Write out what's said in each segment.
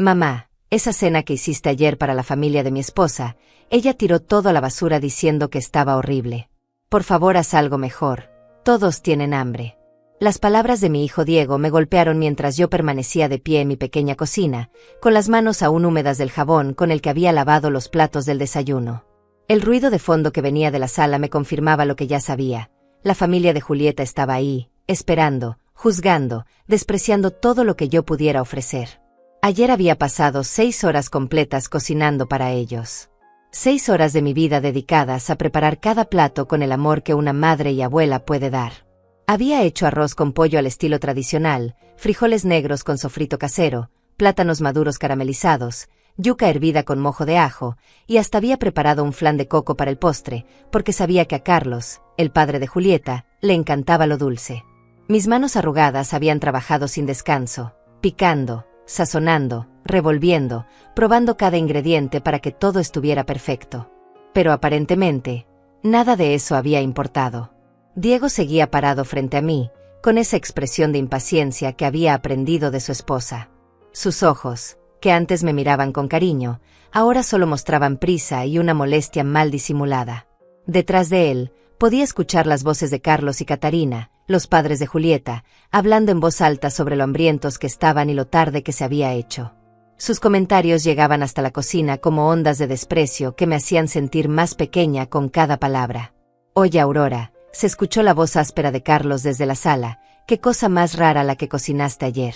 Mamá, esa cena que hiciste ayer para la familia de mi esposa, ella tiró todo a la basura diciendo que estaba horrible. Por favor, haz algo mejor. Todos tienen hambre. Las palabras de mi hijo Diego me golpearon mientras yo permanecía de pie en mi pequeña cocina, con las manos aún húmedas del jabón con el que había lavado los platos del desayuno. El ruido de fondo que venía de la sala me confirmaba lo que ya sabía. La familia de Julieta estaba ahí, esperando, juzgando, despreciando todo lo que yo pudiera ofrecer. Ayer había pasado 6 horas completas cocinando para ellos. 6 horas de mi vida dedicadas a preparar cada plato con el amor que una madre y abuela puede dar. Había hecho arroz con pollo al estilo tradicional, frijoles negros con sofrito casero, plátanos maduros caramelizados, yuca hervida con mojo de ajo, y hasta había preparado un flan de coco para el postre, porque sabía que a Carlos, el padre de Julieta, le encantaba lo dulce. Mis manos arrugadas habían trabajado sin descanso, picando, sazonando, revolviendo, probando cada ingrediente para que todo estuviera perfecto. Pero aparentemente, nada de eso había importado. Diego seguía parado frente a mí, con esa expresión de impaciencia que había aprendido de su esposa. Sus ojos, que antes me miraban con cariño, ahora solo mostraban prisa y una molestia mal disimulada. Detrás de él, podía escuchar las voces de Carlos y Catarina, los padres de Julieta, hablando en voz alta sobre lo hambrientos que estaban y lo tarde que se había hecho. Sus comentarios llegaban hasta la cocina como ondas de desprecio que me hacían sentir más pequeña con cada palabra. «Oye, Aurora», se escuchó la voz áspera de Carlos desde la sala, «qué cosa más rara la que cocinaste ayer.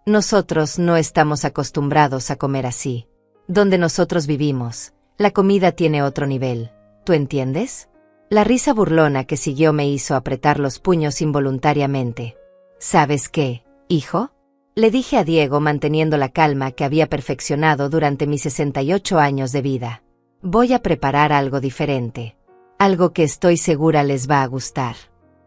Nosotros no estamos acostumbrados a comer así. Donde nosotros vivimos, la comida tiene otro nivel. ¿Tú entiendes?». La risa burlona que siguió me hizo apretar los puños involuntariamente. «¿Sabes qué, hijo?», le dije a Diego manteniendo la calma que había perfeccionado durante mis 68 años de vida. «Voy a preparar algo diferente. Algo que estoy segura les va a gustar».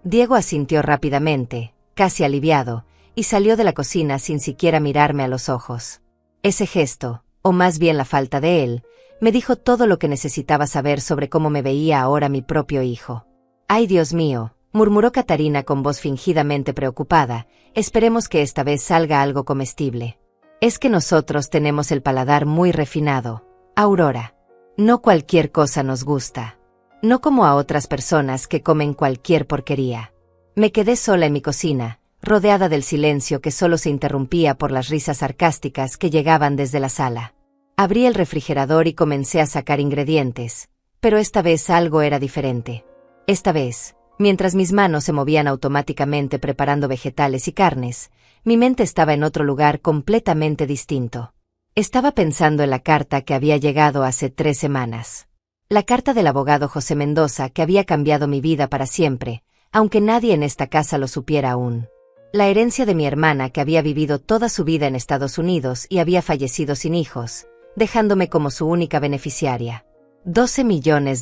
Diego asintió rápidamente, casi aliviado, y salió de la cocina sin siquiera mirarme a los ojos. Ese gesto, o más bien la falta de él, me dijo todo lo que necesitaba saber sobre cómo me veía ahora mi propio hijo. «Ay, Dios mío», murmuró Catarina con voz fingidamente preocupada, «esperemos que esta vez salga algo comestible. Es que nosotros tenemos el paladar muy refinado, Aurora. No cualquier cosa nos gusta. No como a otras personas que comen cualquier porquería». Me quedé sola en mi cocina, rodeada del silencio que solo se interrumpía por las risas sarcásticas que llegaban desde la sala. Abrí el refrigerador y comencé a sacar ingredientes, pero esta vez algo era diferente. Esta vez, mientras mis manos se movían automáticamente preparando vegetales y carnes, mi mente estaba en otro lugar completamente distinto. Estaba pensando en la carta que había llegado hace 3 semanas. La carta del abogado José Mendoza que había cambiado mi vida para siempre, aunque nadie en esta casa lo supiera aún. La herencia de mi hermana que había vivido toda su vida en Estados Unidos y había fallecido sin hijos, dejándome como su única beneficiaria. $12 millones.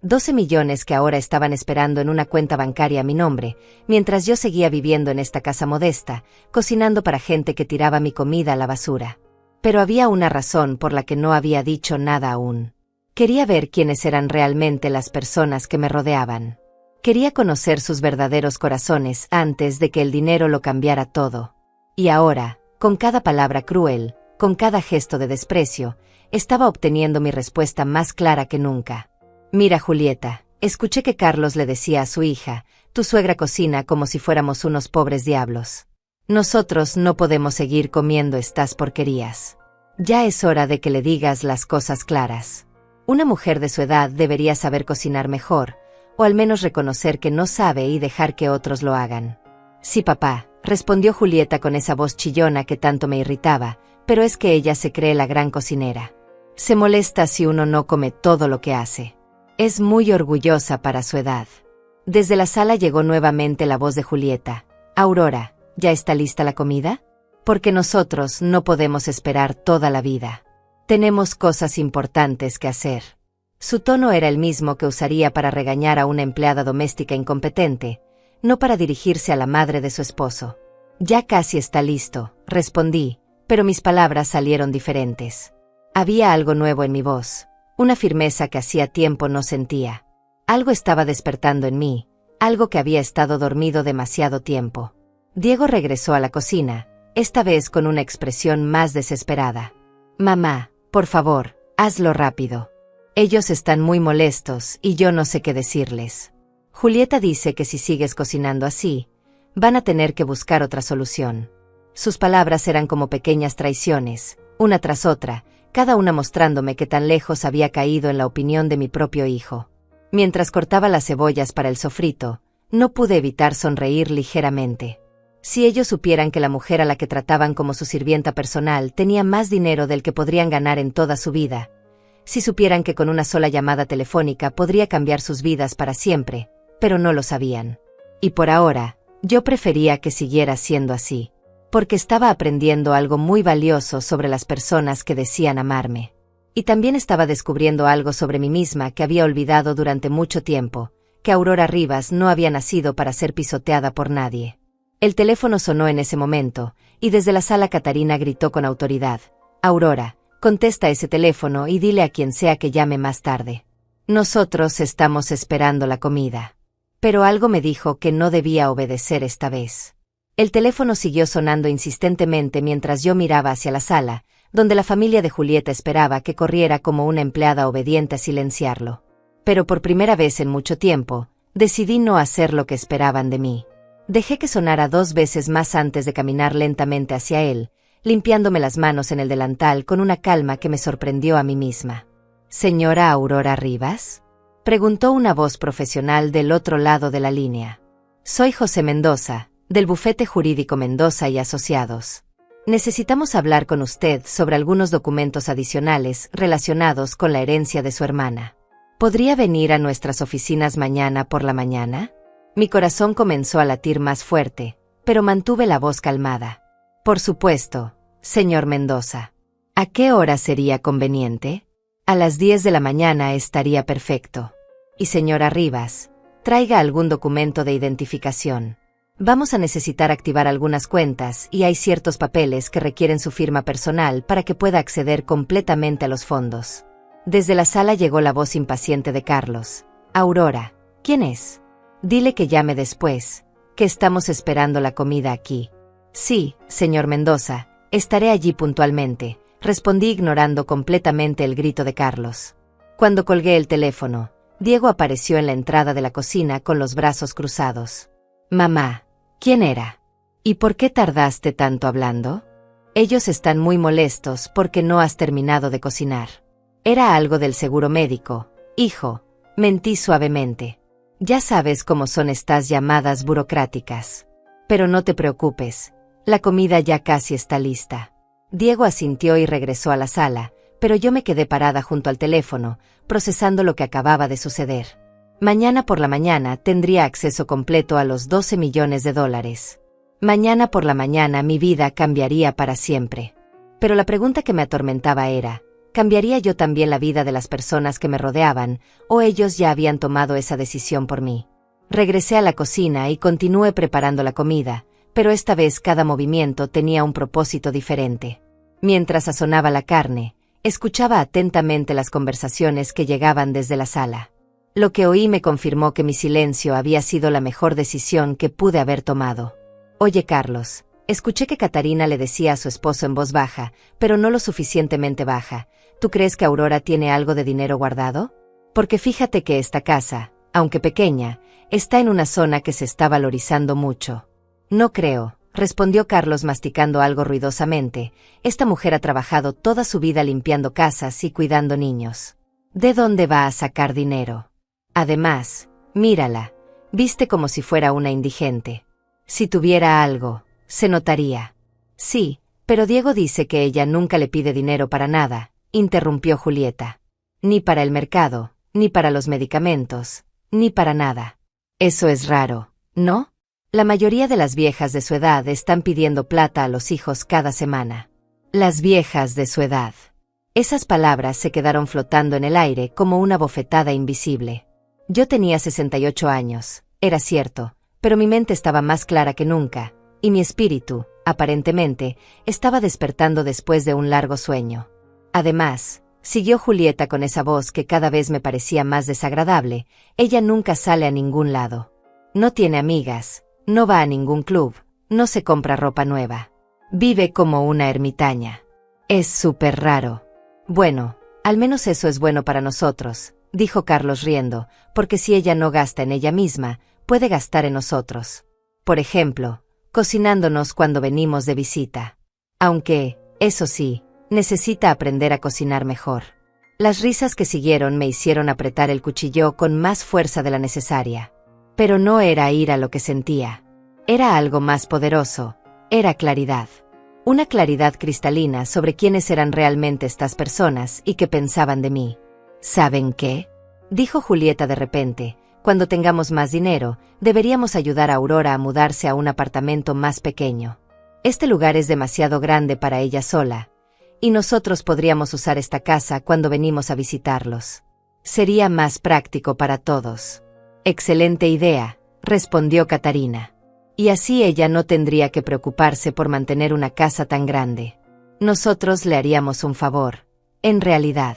12 millones que ahora estaban esperando en una cuenta bancaria a mi nombre, mientras yo seguía viviendo en esta casa modesta, cocinando para gente que tiraba mi comida a la basura. Pero había una razón por la que no había dicho nada aún. Quería ver quiénes eran realmente las personas que me rodeaban. Quería conocer sus verdaderos corazones antes de que el dinero lo cambiara todo. Y ahora, con cada palabra cruel, con cada gesto de desprecio, estaba obteniendo mi respuesta más clara que nunca. «Mira, Julieta», escuché que Carlos le decía a su hija, «tu suegra cocina como si fuéramos unos pobres diablos. Nosotros no podemos seguir comiendo estas porquerías. Ya es hora de que le digas las cosas claras. Una mujer de su edad debería saber cocinar mejor, o al menos reconocer que no sabe y dejar que otros lo hagan». «Sí, papá», respondió Julieta con esa voz chillona que tanto me irritaba, pero es que ella se cree la gran cocinera. Se molesta si uno no come todo lo que hace. Es muy orgullosa para su edad. Desde la sala llegó nuevamente la voz de Julieta. «Aurora, ¿ya está lista la comida? Porque nosotros no podemos esperar toda la vida. Tenemos cosas importantes que hacer». Su tono era el mismo que usaría para regañar a una empleada doméstica incompetente, no para dirigirse a la madre de su esposo. «Ya casi está listo», respondí, pero mis palabras salieron diferentes. Había algo nuevo en mi voz, una firmeza que hacía tiempo no sentía. Algo estaba despertando en mí, algo que había estado dormido demasiado tiempo. Diego regresó a la cocina, esta vez con una expresión más desesperada. Mamá, por favor, hazlo rápido. Ellos están muy molestos y yo no sé qué decirles. Julieta dice que si sigues cocinando así, van a tener que buscar otra solución. Sus palabras eran como pequeñas traiciones, una tras otra, cada una mostrándome que tan lejos había caído en la opinión de mi propio hijo. Mientras cortaba las cebollas para el sofrito, no pude evitar sonreír ligeramente. Si ellos supieran que la mujer a la que trataban como su sirvienta personal tenía más dinero del que podrían ganar en toda su vida, si supieran que con una sola llamada telefónica podría cambiar sus vidas para siempre, pero no lo sabían. Y por ahora, yo prefería que siguiera siendo así, porque estaba aprendiendo algo muy valioso sobre las personas que decían amarme. Y también estaba descubriendo algo sobre mí misma que había olvidado durante mucho tiempo, que Aurora Rivas no había nacido para ser pisoteada por nadie. El teléfono sonó en ese momento, y desde la sala Catarina gritó con autoridad: «Aurora, contesta ese teléfono y dile a quien sea que llame más tarde. Nosotros estamos esperando la comida». Pero algo me dijo que no debía obedecer esta vez. El teléfono siguió sonando insistentemente mientras yo miraba hacia la sala, donde la familia de Julieta esperaba que corriera como una empleada obediente a silenciarlo. Pero por primera vez en mucho tiempo, decidí no hacer lo que esperaban de mí. Dejé que sonara 2 veces más antes de caminar lentamente hacia él, limpiándome las manos en el delantal con una calma que me sorprendió a mí misma. «¿Señora Aurora Rivas?», preguntó una voz profesional del otro lado de la línea. «Soy José Mendoza, del bufete jurídico Mendoza y Asociados. Necesitamos hablar con usted sobre algunos documentos adicionales relacionados con la herencia de su hermana. ¿Podría venir a nuestras oficinas mañana por la mañana?». Mi corazón comenzó a latir más fuerte, pero mantuve la voz calmada. «Por supuesto, señor Mendoza. ¿A qué hora sería conveniente?». «A las 10 de la mañana estaría perfecto. Y señora Rivas, traiga algún documento de identificación. Vamos a necesitar activar algunas cuentas y hay ciertos papeles que requieren su firma personal para que pueda acceder completamente a los fondos». Desde la sala llegó la voz impaciente de Carlos. «Aurora, ¿quién es? Dile que llame después, que estamos esperando la comida aquí». «Sí, señor Mendoza, estaré allí puntualmente», respondí ignorando completamente el grito de Carlos. Cuando colgué el teléfono, Diego apareció en la entrada de la cocina con los brazos cruzados. «Mamá, ¿quién era? ¿Y por qué tardaste tanto hablando? Ellos están muy molestos porque no has terminado de cocinar». «Era algo del seguro médico, hijo», mentí suavemente. «Ya sabes cómo son estas llamadas burocráticas. Pero no te preocupes, la comida ya casi está lista». Diego asintió y regresó a la sala, pero yo me quedé parada junto al teléfono, procesando lo que acababa de suceder. Mañana por la mañana tendría acceso completo a los 12 millones de dólares. Mañana por la mañana mi vida cambiaría para siempre. Pero la pregunta que me atormentaba era, ¿cambiaría yo también la vida de las personas que me rodeaban, o ellos ya habían tomado esa decisión por mí? Regresé a la cocina y continué preparando la comida, pero esta vez cada movimiento tenía un propósito diferente. Mientras sazonaba la carne, escuchaba atentamente las conversaciones que llegaban desde la sala. Lo que oí me confirmó que mi silencio había sido la mejor decisión que pude haber tomado. «Oye, Carlos», escuché que Catarina le decía a su esposo en voz baja, pero no lo suficientemente baja, «¿tú crees que Aurora tiene algo de dinero guardado? Porque fíjate que esta casa, aunque pequeña, está en una zona que se está valorizando mucho». «No creo», respondió Carlos masticando algo ruidosamente. «Esta mujer ha trabajado toda su vida limpiando casas y cuidando niños. ¿De dónde va a sacar dinero? Además, mírala, viste como si fuera una indigente. Si tuviera algo, se notaría». «Sí, pero Diego dice que ella nunca le pide dinero para nada», interrumpió Julieta. «Ni para el mercado, ni para los medicamentos, ni para nada». «Eso es raro, ¿no? La mayoría de las viejas de su edad están pidiendo plata a los hijos cada semana». «Las viejas de su edad». Esas palabras se quedaron flotando en el aire como una bofetada invisible. Yo tenía 68 años, era cierto, pero mi mente estaba más clara que nunca, y mi espíritu, aparentemente, estaba despertando después de un largo sueño. Además, siguió Julieta con esa voz que cada vez me parecía más desagradable, ella nunca sale a ningún lado. No tiene amigas, no va a ningún club, no se compra ropa nueva. Vive como una ermitaña. Es súper raro. Bueno, al menos eso es bueno para nosotros, dijo Carlos riendo, porque si ella no gasta en ella misma, puede gastar en nosotros. Por ejemplo, cocinándonos cuando venimos de visita. Aunque, eso sí, necesita aprender a cocinar mejor. Las risas que siguieron me hicieron apretar el cuchillo con más fuerza de la necesaria. Pero no era ira lo que sentía. Era algo más poderoso. Era claridad. Una claridad cristalina sobre quiénes eran realmente estas personas y qué pensaban de mí. ¿Saben qué?, dijo Julieta de repente. Cuando tengamos más dinero, deberíamos ayudar a Aurora a mudarse a un apartamento más pequeño. Este lugar es demasiado grande para ella sola, y nosotros podríamos usar esta casa cuando venimos a visitarlos. Sería más práctico para todos. Excelente idea, respondió Catarina. Y así ella no tendría que preocuparse por mantener una casa tan grande. Nosotros le haríamos un favor. En realidad,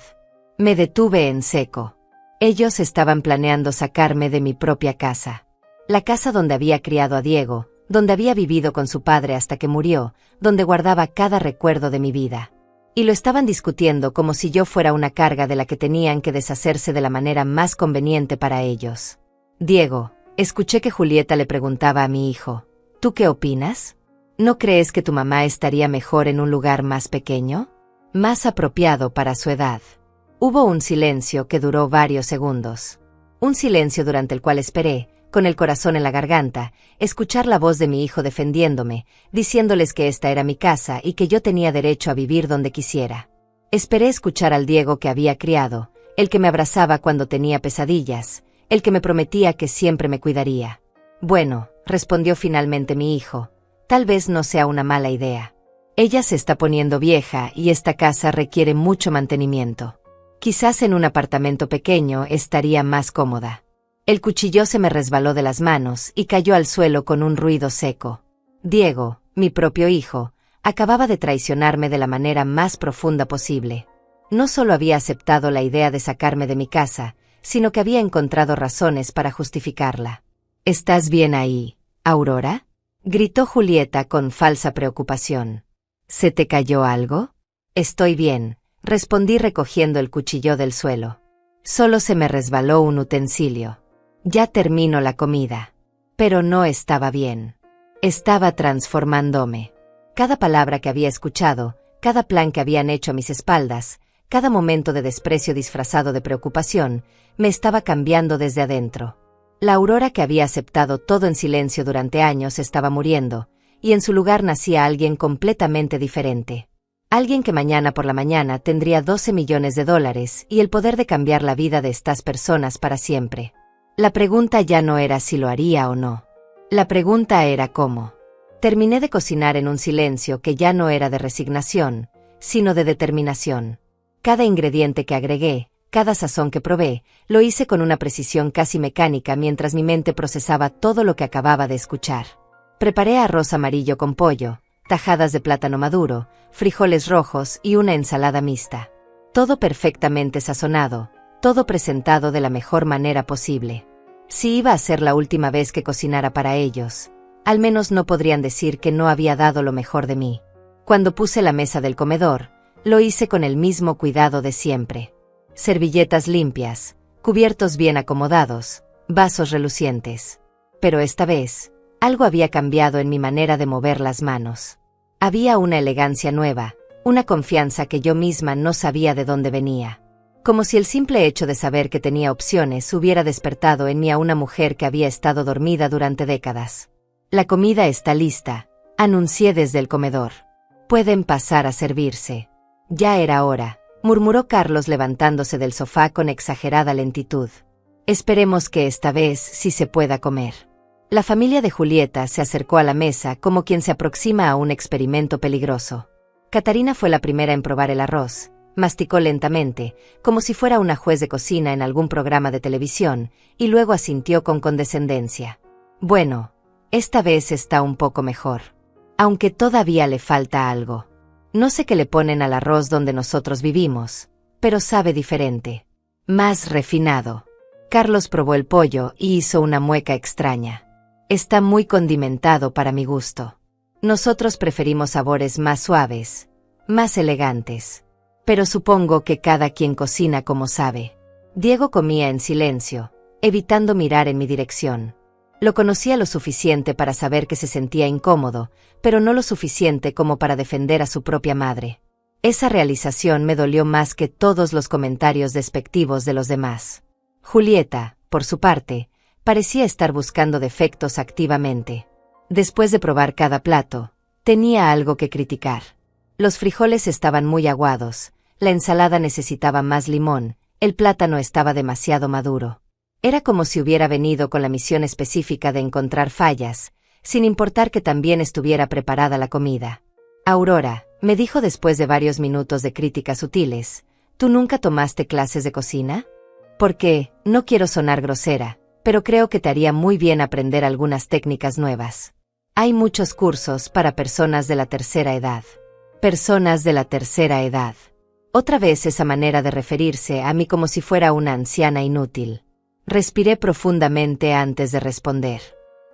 me detuve en seco. Ellos estaban planeando sacarme de mi propia casa. La casa donde había criado a Diego, donde había vivido con su padre hasta que murió, donde guardaba cada recuerdo de mi vida. Y lo estaban discutiendo como si yo fuera una carga de la que tenían que deshacerse de la manera más conveniente para ellos. Diego, escuché que Julieta le preguntaba a mi hijo, ¿tú qué opinas? ¿No crees que tu mamá estaría mejor en un lugar más pequeño? Más apropiado para su edad. Hubo un silencio que duró varios segundos. Un silencio durante el cual esperé, con el corazón en la garganta, escuchar la voz de mi hijo defendiéndome, diciéndoles que esta era mi casa y que yo tenía derecho a vivir donde quisiera. Esperé escuchar al Diego que había criado, el que me abrazaba cuando tenía pesadillas, el que me prometía que siempre me cuidaría. Bueno, respondió finalmente mi hijo, tal vez no sea una mala idea. Ella se está poniendo vieja y esta casa requiere mucho mantenimiento. Quizás en un apartamento pequeño estaría más cómoda. El cuchillo se me resbaló de las manos y cayó al suelo con un ruido seco. Diego, mi propio hijo, acababa de traicionarme de la manera más profunda posible. No solo había aceptado la idea de sacarme de mi casa, sino que había encontrado razones para justificarla. ¿Estás bien ahí, Aurora?, gritó Julieta con falsa preocupación. ¿Se te cayó algo? Estoy bien, respondí recogiendo el cuchillo del suelo. Solo se me resbaló un utensilio. Ya termino la comida. Pero no estaba bien. Estaba transformándome. Cada palabra que había escuchado, cada plan que habían hecho a mis espaldas, cada momento de desprecio disfrazado de preocupación, me estaba cambiando desde adentro. La Aurora que había aceptado todo en silencio durante años estaba muriendo, y en su lugar nacía alguien completamente diferente. Alguien que mañana por la mañana tendría $12 millones y el poder de cambiar la vida de estas personas para siempre. La pregunta ya no era si lo haría o no. La pregunta era cómo. Terminé de cocinar en un silencio que ya no era de resignación, sino de determinación. Cada ingrediente que agregué, cada sazón que probé, lo hice con una precisión casi mecánica mientras mi mente procesaba todo lo que acababa de escuchar. Preparé arroz amarillo con pollo, tajadas de plátano maduro, frijoles rojos y una ensalada mixta. Todo perfectamente sazonado, todo presentado de la mejor manera posible. Si iba a ser la última vez que cocinara para ellos, al menos no podrían decir que no había dado lo mejor de mí. Cuando puse la mesa del comedor, lo hice con el mismo cuidado de siempre. Servilletas limpias, cubiertos bien acomodados, vasos relucientes. Pero esta vez, algo había cambiado en mi manera de mover las manos. Había una elegancia nueva, una confianza que yo misma no sabía de dónde venía. Como si el simple hecho de saber que tenía opciones hubiera despertado en mí a una mujer que había estado dormida durante décadas. La comida está lista, anuncié desde el comedor. Pueden pasar a servirse. Ya era hora, murmuró Carlos levantándose del sofá con exagerada lentitud. Esperemos que esta vez sí se pueda comer. La familia de Julieta se acercó a la mesa como quien se aproxima a un experimento peligroso. Catarina fue la primera en probar el arroz. Masticó lentamente, como si fuera una juez de cocina en algún programa de televisión, y luego asintió con condescendencia. Bueno, esta vez está un poco mejor. Aunque todavía le falta algo. No sé qué le ponen al arroz donde nosotros vivimos, pero sabe diferente. Más refinado. Carlos probó el pollo y hizo una mueca extraña. Está muy condimentado para mi gusto. Nosotros preferimos sabores más suaves, más elegantes. Pero supongo que cada quien cocina como sabe. Diego comía en silencio, evitando mirar en mi dirección. Lo conocía lo suficiente para saber que se sentía incómodo, pero no lo suficiente como para defender a su propia madre. Esa realización me dolió más que todos los comentarios despectivos de los demás. Julieta, por su parte, parecía estar buscando defectos activamente. Después de probar cada plato, tenía algo que criticar. Los frijoles estaban muy aguados, la ensalada necesitaba más limón, el plátano estaba demasiado maduro. Era como si hubiera venido con la misión específica de encontrar fallas, sin importar que también estuviera preparada la comida. Aurora, me dijo después de varios minutos de críticas sutiles, ¿tú nunca tomaste clases de cocina? Porque, no quiero sonar grosera, pero creo que te haría muy bien aprender algunas técnicas nuevas. Hay muchos cursos para personas de la tercera edad. Personas de la tercera edad. Otra vez esa manera de referirse a mí como si fuera una anciana inútil. Respiré profundamente antes de responder.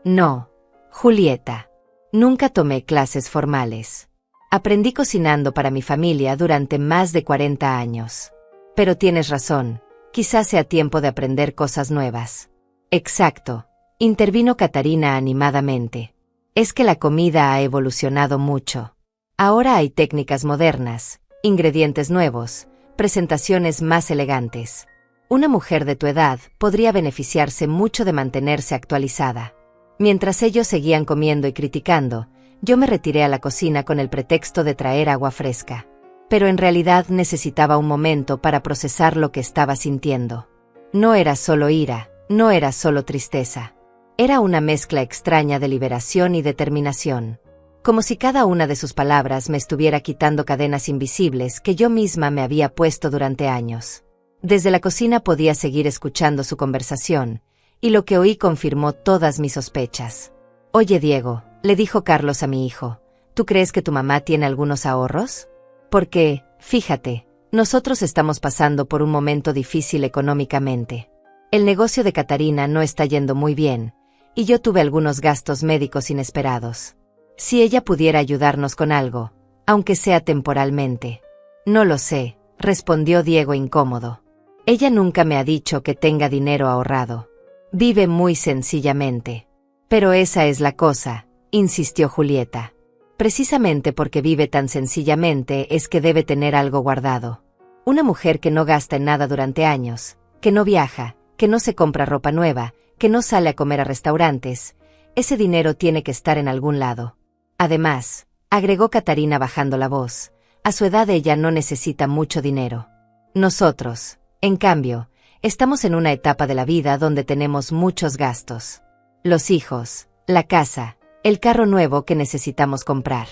No, Julieta. Nunca tomé clases formales. Aprendí cocinando para mi familia durante más de 40 años. Pero tienes razón, quizás sea tiempo de aprender cosas nuevas. Exacto, intervino Catarina animadamente. Es que la comida ha evolucionado mucho. Ahora hay técnicas modernas, ingredientes nuevos, presentaciones más elegantes. Una mujer de tu edad podría beneficiarse mucho de mantenerse actualizada. Mientras ellos seguían comiendo y criticando, yo me retiré a la cocina con el pretexto de traer agua fresca. Pero en realidad necesitaba un momento para procesar lo que estaba sintiendo. No era solo ira, no era solo tristeza. Era una mezcla extraña de liberación y determinación. Como si cada una de sus palabras me estuviera quitando cadenas invisibles que yo misma me había puesto durante años. Desde la cocina podía seguir escuchando su conversación, y lo que oí confirmó todas mis sospechas. Oye, Diego, le dijo Carlos a mi hijo, ¿tú crees que tu mamá tiene algunos ahorros? Porque, fíjate, nosotros estamos pasando por un momento difícil económicamente. El negocio de Catarina no está yendo muy bien, y yo tuve algunos gastos médicos inesperados. Si ella pudiera ayudarnos con algo, aunque sea temporalmente. No lo sé, respondió Diego incómodo. Ella nunca me ha dicho que tenga dinero ahorrado. Vive muy sencillamente. Pero esa es la cosa, insistió Julieta. Precisamente porque vive tan sencillamente es que debe tener algo guardado. Una mujer que no gasta en nada durante años, que no viaja, que no se compra ropa nueva, que no sale a comer a restaurantes, ese dinero tiene que estar en algún lado. Además, agregó Catarina bajando la voz, a su edad ella no necesita mucho dinero. Nosotros, en cambio, estamos en una etapa de la vida donde tenemos muchos gastos. Los hijos, la casa, el carro nuevo que necesitamos comprar.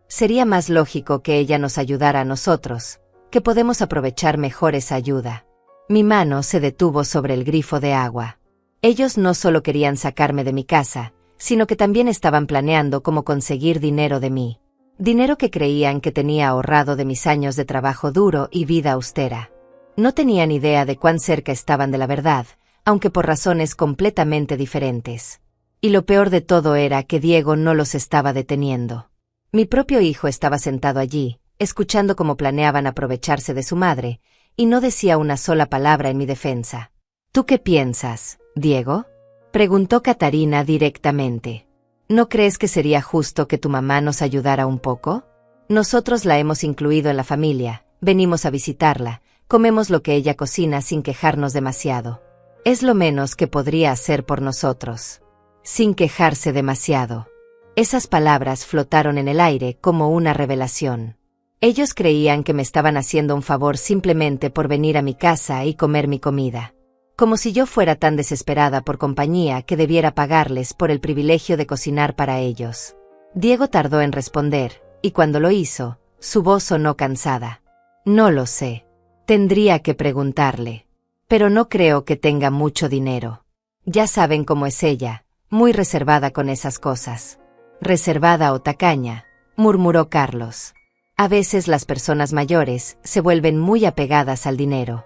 Sería más lógico que ella nos ayudara a nosotros, que podemos aprovechar mejor esa ayuda. Mi mano se detuvo sobre el grifo de agua. Ellos no solo querían sacarme de mi casa, sino que también estaban planeando cómo conseguir dinero de mí. Dinero que creían que tenía ahorrado de mis años de trabajo duro y vida austera. No tenían idea de cuán cerca estaban de la verdad, aunque por razones completamente diferentes. Y lo peor de todo era que Diego no los estaba deteniendo. Mi propio hijo estaba sentado allí, escuchando cómo planeaban aprovecharse de su madre, y no decía una sola palabra en mi defensa. ¿Tú qué piensas, Diego? Preguntó Catarina directamente. ¿No crees que sería justo que tu mamá nos ayudara un poco? Nosotros la hemos incluido en la familia, venimos a visitarla, comemos lo que ella cocina sin quejarnos demasiado. Es lo menos que podría hacer por nosotros. Sin quejarse demasiado. Esas palabras flotaron en el aire como una revelación. Ellos creían que me estaban haciendo un favor simplemente por venir a mi casa y comer mi comida. Como si yo fuera tan desesperada por compañía que debiera pagarles por el privilegio de cocinar para ellos. Diego tardó en responder, y cuando lo hizo, su voz sonó cansada. No lo sé. Tendría que preguntarle. Pero no creo que tenga mucho dinero. Ya saben cómo es ella, muy reservada con esas cosas. Reservada o tacaña, murmuró Carlos. A veces las personas mayores se vuelven muy apegadas al dinero.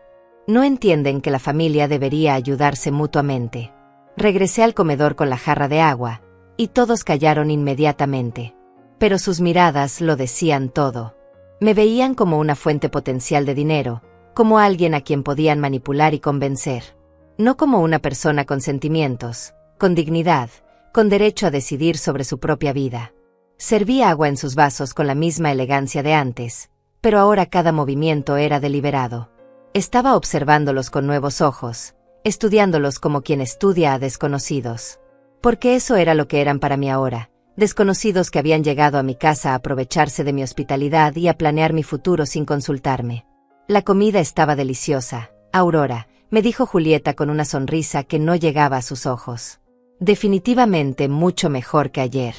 No entienden que la familia debería ayudarse mutuamente. Regresé al comedor con la jarra de agua, y todos callaron inmediatamente. pero sus miradas lo decían todo. Me veían como una fuente potencial de dinero, como alguien a quien podían manipular y convencer. No como una persona con sentimientos, con dignidad, con derecho a decidir sobre su propia vida. Servía agua en sus vasos con la misma elegancia de antes, pero ahora cada movimiento era deliberado. Estaba observándolos con nuevos ojos, estudiándolos como quien estudia a desconocidos. Porque eso era lo que eran para mí ahora, desconocidos que habían llegado a mi casa a aprovecharse de mi hospitalidad y a planear mi futuro sin consultarme. La comida estaba deliciosa, Aurora, me dijo Julieta con una sonrisa que no llegaba a sus ojos. Definitivamente mucho mejor que ayer.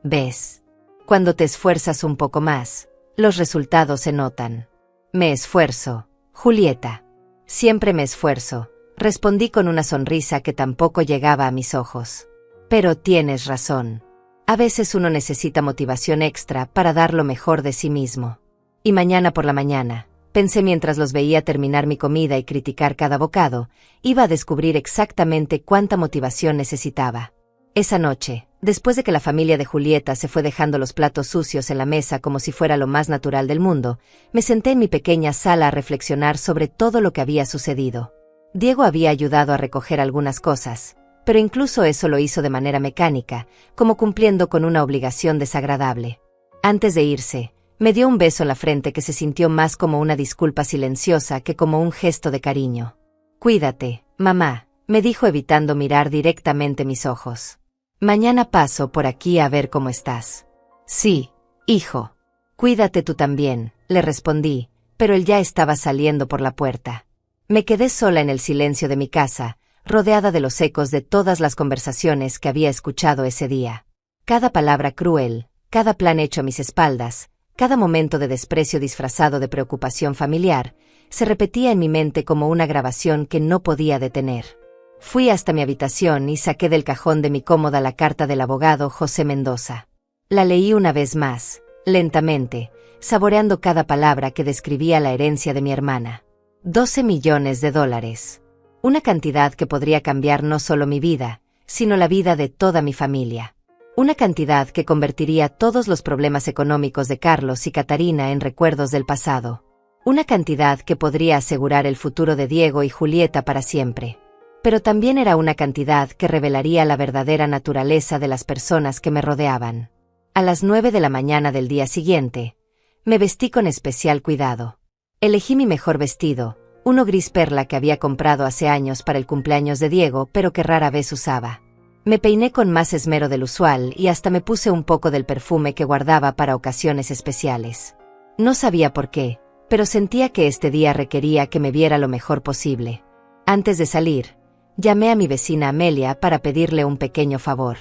¿Ves? Cuando te esfuerzas un poco más, los resultados se notan. Me esfuerzo, Julieta. Siempre me esfuerzo, respondí con una sonrisa que tampoco llegaba a mis ojos. Pero tienes razón. A veces uno necesita motivación extra para dar lo mejor de sí mismo. Y mañana por la mañana, pensé mientras los veía terminar mi comida y criticar cada bocado, iba a descubrir exactamente cuánta motivación necesitaba. Esa noche, después de que la familia de Julieta se fue dejando los platos sucios en la mesa como si fuera lo más natural del mundo, me senté en mi pequeña sala a reflexionar sobre todo lo que había sucedido. Diego había ayudado a recoger algunas cosas, pero incluso eso lo hizo de manera mecánica, como cumpliendo con una obligación desagradable. Antes de irse, me dio un beso en la frente que se sintió más como una disculpa silenciosa que como un gesto de cariño. «Cuídate, mamá», me dijo evitando mirar directamente mis ojos. «Mañana paso por aquí a ver cómo estás». «Sí, hijo. Cuídate tú también», le respondí, pero él ya estaba saliendo por la puerta. Me quedé sola en el silencio de mi casa, rodeada de los ecos de todas las conversaciones que había escuchado ese día. Cada palabra cruel, cada plan hecho a mis espaldas, cada momento de desprecio disfrazado de preocupación familiar, se repetía en mi mente como una grabación que no podía detener. Fui hasta mi habitación y saqué del cajón de mi cómoda la carta del abogado José Mendoza. La leí una vez más, lentamente, saboreando cada palabra que describía la herencia de mi hermana. $12 millones. Una cantidad que podría cambiar no solo mi vida, sino la vida de toda mi familia. Una cantidad que convertiría todos los problemas económicos de Carlos y Catarina en recuerdos del pasado. Una cantidad que podría asegurar el futuro de Diego y Julieta para siempre. Pero también era una cantidad que revelaría la verdadera naturaleza de las personas que me rodeaban. A las 9 de la mañana del día siguiente, me vestí con especial cuidado. Elegí mi mejor vestido, uno gris perla que había comprado hace años para el cumpleaños de Diego pero que rara vez usaba. Me peiné con más esmero del usual y hasta me puse un poco del perfume que guardaba para ocasiones especiales. No sabía por qué, pero sentía que este día requería que me viera lo mejor posible. Antes de salir, llamé a mi vecina Amelia para pedirle un pequeño favor.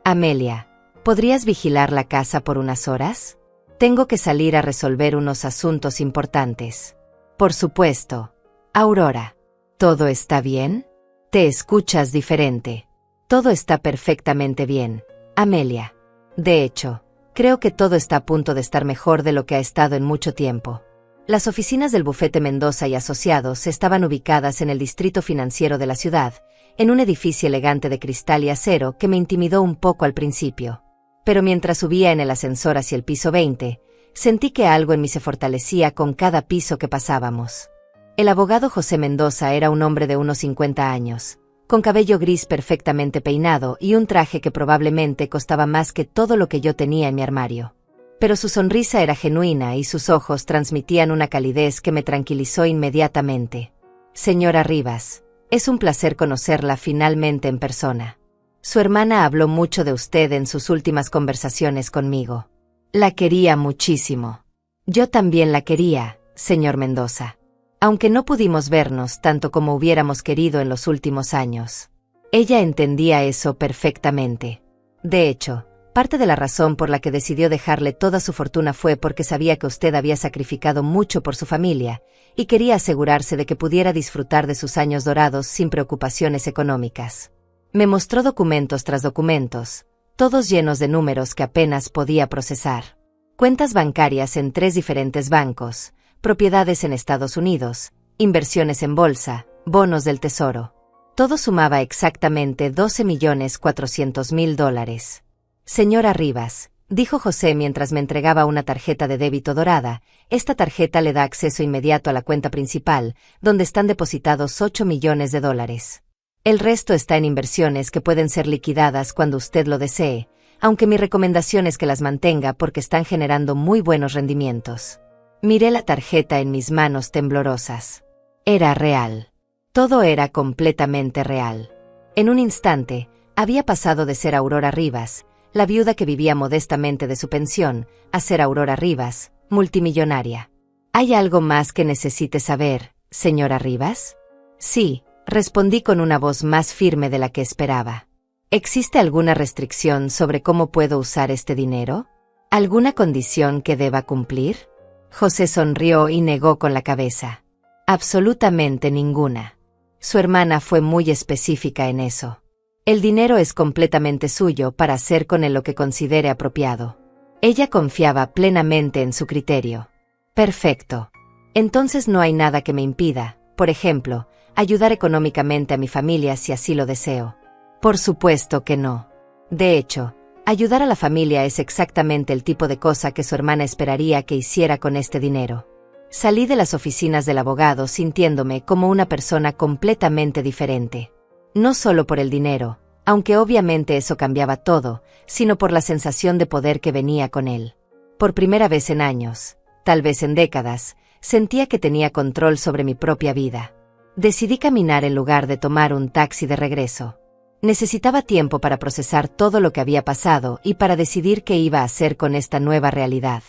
«Amelia, ¿podrías vigilar la casa por unas horas? Tengo que salir a resolver unos asuntos importantes». «Por supuesto. Aurora, ¿todo está bien? Te escuchas diferente». «Todo está perfectamente bien, Amelia. De hecho, creo que todo está a punto de estar mejor de lo que ha estado en mucho tiempo». Las oficinas del bufete Mendoza y Asociados estaban ubicadas en el distrito financiero de la ciudad, en un edificio elegante de cristal y acero que me intimidó un poco al principio. Pero mientras subía en el ascensor hacia el piso 20, sentí que algo en mí se fortalecía con cada piso que pasábamos. El abogado José Mendoza era un hombre de unos 50 años, con cabello gris perfectamente peinado y un traje que probablemente costaba más que todo lo que yo tenía en mi armario. Pero su sonrisa era genuina y sus ojos transmitían una calidez que me tranquilizó inmediatamente. «Señora Rivas, es un placer conocerla finalmente en persona. Su hermana habló mucho de usted en sus últimas conversaciones conmigo. La quería muchísimo. Yo también la quería, señor Mendoza. Aunque no pudimos vernos tanto como hubiéramos querido en los últimos años. Ella entendía eso perfectamente. De hecho, parte de la razón por la que decidió dejarle toda su fortuna fue porque sabía que usted había sacrificado mucho por su familia, y quería asegurarse de que pudiera disfrutar de sus años dorados sin preocupaciones económicas. Me mostró documentos tras documentos, todos llenos de números que apenas podía procesar. Cuentas bancarias en 3 diferentes bancos, propiedades en Estados Unidos, inversiones en bolsa, bonos del tesoro. Todo sumaba exactamente $12.400.000. «Señora Rivas, dijo José mientras me entregaba una tarjeta de débito dorada. Esta tarjeta le da acceso inmediato a la cuenta principal, donde están depositados 8 millones de dólares. El resto está en inversiones que pueden ser liquidadas cuando usted lo desee, aunque mi recomendación es que las mantenga porque están generando muy buenos rendimientos. Miré la tarjeta en mis manos temblorosas. Era real. Todo era completamente real. En un instante, había pasado de ser Aurora Rivas, la viuda que vivía modestamente de su pensión, a ser Aurora Rivas, multimillonaria. ¿Hay algo más que necesite saber, señora Rivas? Sí, respondí con una voz más firme de la que esperaba. ¿Existe alguna restricción sobre cómo puedo usar este dinero? ¿Alguna condición que deba cumplir? José sonrió y negó con la cabeza. Absolutamente ninguna. Su hermana fue muy específica en eso. El dinero es completamente suyo para hacer con él lo que considere apropiado. Ella confiaba plenamente en su criterio. Perfecto. Entonces no hay nada que me impida, por ejemplo, ayudar económicamente a mi familia si así lo deseo. Por supuesto que no. De hecho, ayudar a la familia es exactamente el tipo de cosa que su hermana esperaría que hiciera con este dinero. Salí de las oficinas del abogado sintiéndome como una persona completamente diferente. No solo por el dinero, aunque obviamente eso cambiaba todo, sino por la sensación de poder que venía con él. Por primera vez en años, tal vez en décadas, sentía que tenía control sobre mi propia vida. Decidí caminar en lugar de tomar un taxi de regreso. Necesitaba tiempo para procesar todo lo que había pasado y para decidir qué iba a hacer con esta nueva realidad.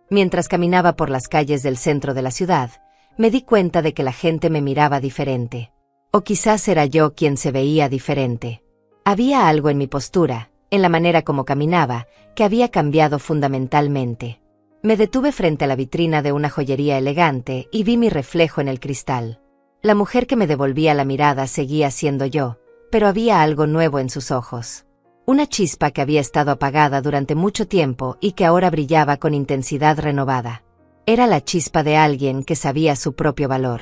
Mientras caminaba por las calles del centro de la ciudad, me di cuenta de que la gente me miraba diferente. O quizás era yo quien se veía diferente. Había algo en mi postura, en la manera como caminaba, que había cambiado fundamentalmente. Me detuve frente a la vitrina de una joyería elegante y vi mi reflejo en el cristal. La mujer que me devolvía la mirada seguía siendo yo, pero había algo nuevo en sus ojos. Una chispa que había estado apagada durante mucho tiempo y que ahora brillaba con intensidad renovada. Era la chispa de alguien que sabía su propio valor.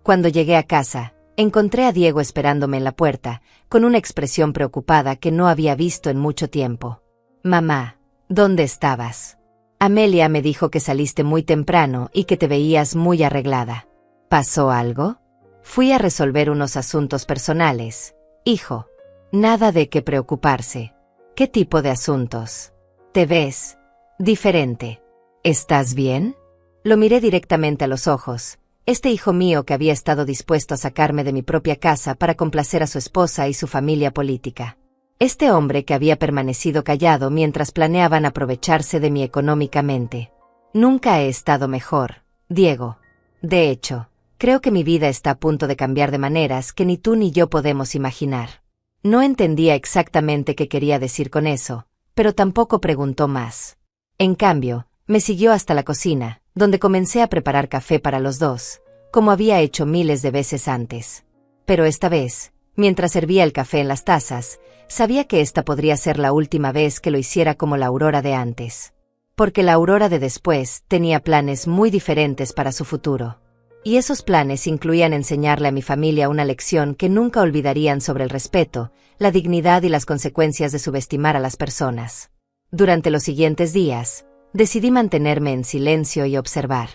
Cuando llegué a casa, encontré a Diego esperándome en la puerta, con una expresión preocupada que no había visto en mucho tiempo. Mamá, ¿dónde estabas? Amelia me dijo que saliste muy temprano y que te veías muy arreglada. ¿Pasó algo? Fui a resolver unos asuntos personales. Hijo, nada de qué preocuparse. ¿Qué tipo de asuntos? ¿Te ves diferente? ¿Estás bien? Lo miré directamente a los ojos. Este hijo mío que había estado dispuesto a sacarme de mi propia casa para complacer a su esposa y su familia política. Este hombre que había permanecido callado mientras planeaban aprovecharse de mí económicamente. Nunca he estado mejor, Diego. De hecho, creo que mi vida está a punto de cambiar de maneras que ni tú ni yo podemos imaginar. No entendía exactamente qué quería decir con eso, pero tampoco preguntó más. En cambio, me siguió hasta la cocina, donde comencé a preparar café para los dos, como había hecho miles de veces antes. Pero esta vez, mientras servía el café en las tazas, sabía que esta podría ser la última vez que lo hiciera como la Aurora de antes. Porque la Aurora de después tenía planes muy diferentes para su futuro. Y esos planes incluían enseñarle a mi familia una lección que nunca olvidarían sobre el respeto, la dignidad y las consecuencias de subestimar a las personas. Durante los siguientes días, decidí mantenerme en silencio y observar.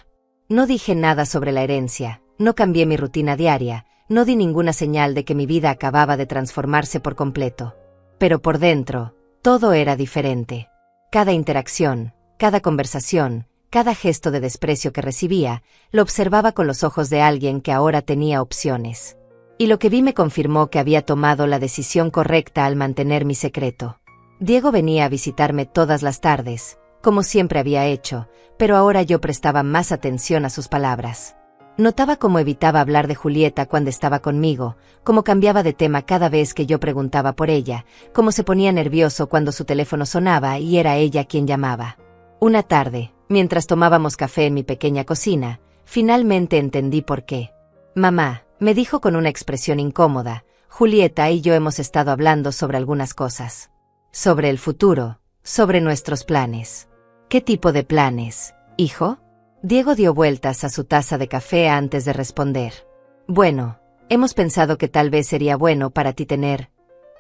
No dije nada sobre la herencia, no cambié mi rutina diaria, no di ninguna señal de que mi vida acababa de transformarse por completo. Pero por dentro, todo era diferente. Cada interacción, cada conversación, cada gesto de desprecio que recibía, lo observaba con los ojos de alguien que ahora tenía opciones. Y lo que vi me confirmó que había tomado la decisión correcta al mantener mi secreto. Diego venía a visitarme todas las tardes, como siempre había hecho, pero ahora yo prestaba más atención a sus palabras. Notaba cómo evitaba hablar de Julieta cuando estaba conmigo, cómo cambiaba de tema cada vez que yo preguntaba por ella, cómo se ponía nervioso cuando su teléfono sonaba y era ella quien llamaba. Una tarde, mientras tomábamos café en mi pequeña cocina, finalmente entendí por qué. Mamá, me dijo con una expresión incómoda, Julieta y yo hemos estado hablando sobre algunas cosas. Sobre el futuro, sobre nuestros planes. ¿Qué tipo de planes, hijo? Diego dio vueltas a su taza de café antes de responder. Bueno, hemos pensado que tal vez sería bueno para ti tener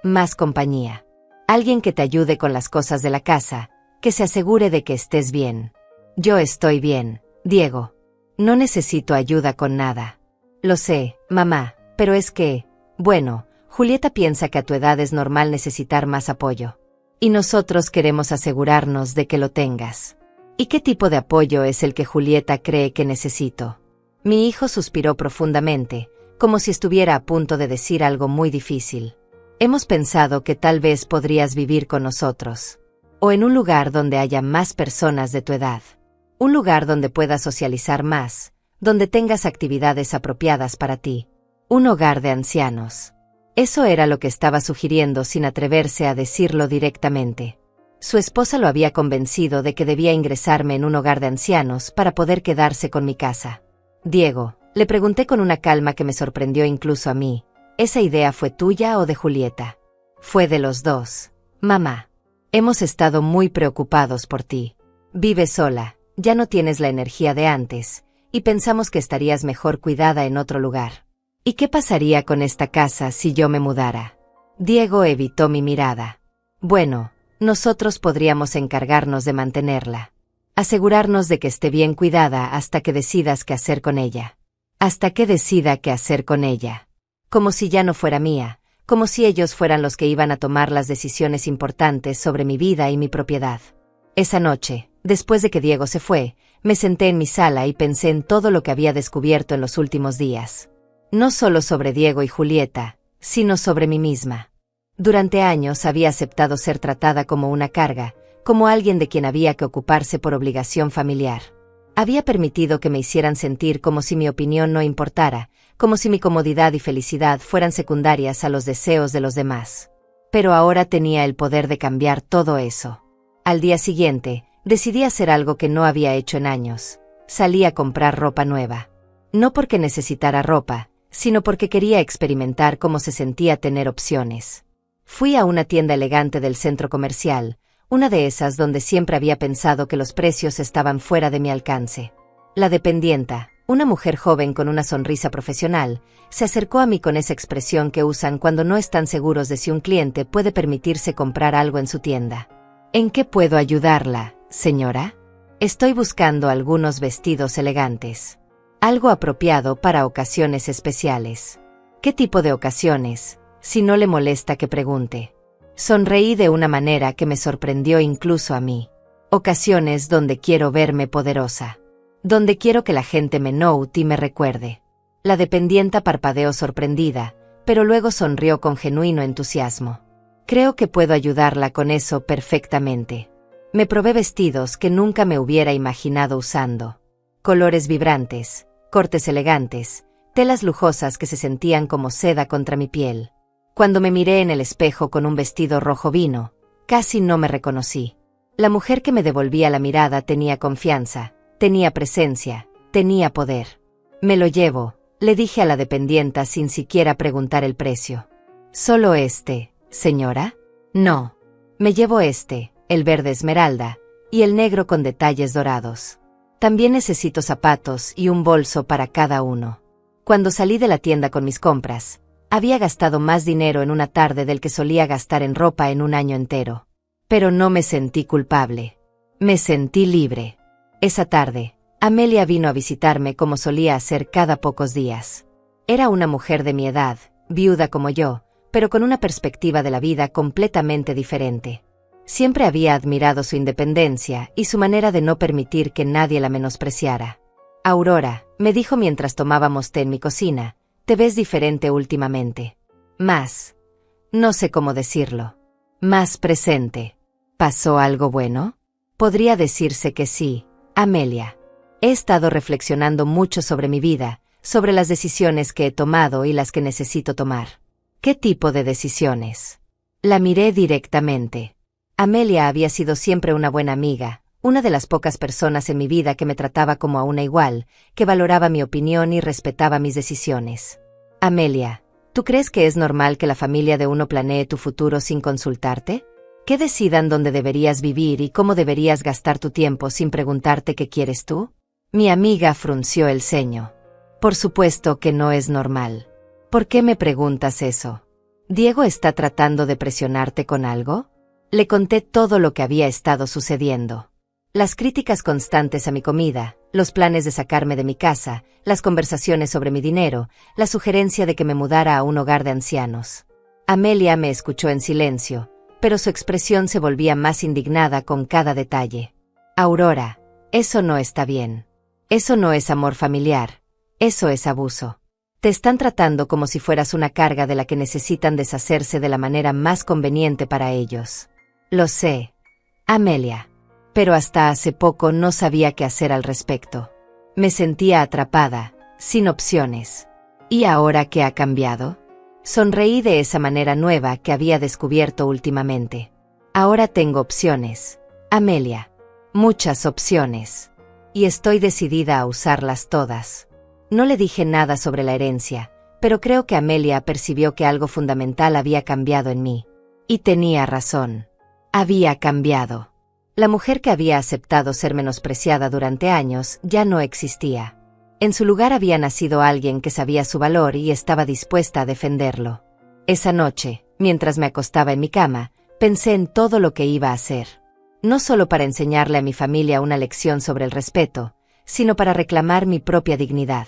más compañía. Alguien que te ayude con las cosas de la casa, Que se asegure de que estés bien. Yo estoy bien, Diego. No necesito ayuda con nada. Lo sé, mamá, pero es que, bueno, Julieta piensa que a tu edad es normal necesitar más apoyo. Y nosotros queremos asegurarnos de que lo tengas. ¿Y qué tipo de apoyo es el que Julieta cree que necesito? Mi hijo suspiró profundamente, como si estuviera a punto de decir algo muy difícil. Hemos pensado que tal vez podrías vivir con nosotros. O en un lugar donde haya más personas de tu edad. Un lugar donde puedas socializar más, donde tengas actividades apropiadas para ti. Un hogar de ancianos. Eso era lo que estaba sugiriendo sin atreverse a decirlo directamente. Su esposa lo había convencido de que debía ingresarme en un hogar de ancianos para poder quedarse con mi casa. Diego, le pregunté con una calma que me sorprendió incluso a mí, ¿esa idea fue tuya o de Julieta? Fue de los dos, mamá. Hemos estado muy preocupados por ti. Vives sola, ya no tienes la energía de antes, y pensamos que estarías mejor cuidada en otro lugar. ¿Y qué pasaría con esta casa si yo me mudara? Diego evitó mi mirada. Bueno, nosotros podríamos encargarnos de mantenerla. Asegurarnos de que esté bien cuidada hasta que decidas qué hacer con ella. Hasta que decida qué hacer con ella. Como si ya no fuera mía, como si ellos fueran los que iban a tomar las decisiones importantes sobre mi vida y mi propiedad. Esa noche, después de que Diego se fue, me senté en mi sala y pensé en todo lo que había descubierto en los últimos días. No solo sobre Diego y Julieta, sino sobre mí misma. Durante años había aceptado ser tratada como una carga, como alguien de quien había que ocuparse por obligación familiar. Había permitido que me hicieran sentir como si mi opinión no importara, como si mi comodidad y felicidad fueran secundarias a los deseos de los demás. Pero ahora tenía el poder de cambiar todo eso. Al día siguiente, decidí hacer algo que no había hecho en años. Salí a comprar ropa nueva. No porque necesitara ropa, sino porque quería experimentar cómo se sentía tener opciones. Fui a una tienda elegante del centro comercial, una de esas donde siempre había pensado que los precios estaban fuera de mi alcance. La dependienta, una mujer joven con una sonrisa profesional, se acercó a mí con esa expresión que usan cuando no están seguros de si un cliente puede permitirse comprar algo en su tienda. ¿En qué puedo ayudarla, señora? Estoy buscando algunos vestidos elegantes. Algo apropiado para ocasiones especiales. ¿Qué tipo de ocasiones? Si no le molesta que pregunte. Sonreí de una manera que me sorprendió incluso a mí. Ocasiones donde quiero verme poderosa. Donde quiero que la gente me note y me recuerde. La dependienta parpadeó sorprendida, pero luego sonrió con genuino entusiasmo. Creo que puedo ayudarla con eso perfectamente. Me probé vestidos que nunca me hubiera imaginado usando. Colores vibrantes, cortes elegantes, telas lujosas que se sentían como seda contra mi piel. Cuando me miré en el espejo con un vestido rojo vino, casi no me reconocí. La mujer que me devolvía la mirada tenía confianza, tenía presencia, tenía poder. Me lo llevo, le dije a la dependienta sin siquiera preguntar el precio. ¿Solo este, señora? No. Me llevo este, el verde esmeralda, y el negro con detalles dorados. También necesito zapatos y un bolso para cada uno. Cuando salí de la tienda con mis compras, había gastado más dinero en una tarde del que solía gastar en ropa en un año entero. Pero no me sentí culpable. Me sentí libre. Esa tarde, Amelia vino a visitarme como solía hacer cada pocos días. Era una mujer de mi edad, viuda como yo, pero con una perspectiva de la vida completamente diferente. Siempre había admirado su independencia y su manera de no permitir que nadie la menospreciara. Aurora, me dijo mientras tomábamos té en mi cocina, te ves diferente últimamente. Más, no sé cómo decirlo, más presente. ¿Pasó algo bueno? Podría decirse que sí, Amelia. He estado reflexionando mucho sobre mi vida, sobre las decisiones que he tomado y las que necesito tomar. ¿Qué tipo de decisiones? La miré directamente. Amelia había sido siempre una buena amiga, una de las pocas personas en mi vida que me trataba como a una igual, que valoraba mi opinión y respetaba mis decisiones. Amelia, ¿tú crees que es normal que la familia de uno planee tu futuro sin consultarte? ¿Que decidan dónde deberías vivir y cómo deberías gastar tu tiempo sin preguntarte qué quieres tú? Mi amiga frunció el ceño. Por supuesto que no es normal. ¿Por qué me preguntas eso? ¿Diego está tratando de presionarte con algo? Le conté todo lo que había estado sucediendo. Las críticas constantes a mi comida, los planes de sacarme de mi casa, las conversaciones sobre mi dinero, la sugerencia de que me mudara a un hogar de ancianos. Amelia me escuchó en silencio, pero su expresión se volvía más indignada con cada detalle. Aurora, eso no está bien. Eso no es amor familiar. Eso es abuso. Te están tratando como si fueras una carga de la que necesitan deshacerse de la manera más conveniente para ellos. Lo sé, Amelia. Pero hasta hace poco no sabía qué hacer al respecto. Me sentía atrapada, sin opciones. ¿Y ahora qué ha cambiado? Sonreí de esa manera nueva que había descubierto últimamente. Ahora tengo opciones, Amelia. Muchas opciones. Y estoy decidida a usarlas todas. No le dije nada sobre la herencia, pero creo que Amelia percibió que algo fundamental había cambiado en mí. Y tenía razón. Había cambiado. La mujer que había aceptado ser menospreciada durante años ya no existía. En su lugar había nacido alguien que sabía su valor y estaba dispuesta a defenderlo. Esa noche, mientras me acostaba en mi cama, pensé en todo lo que iba a hacer. No solo para enseñarle a mi familia una lección sobre el respeto, sino para reclamar mi propia dignidad.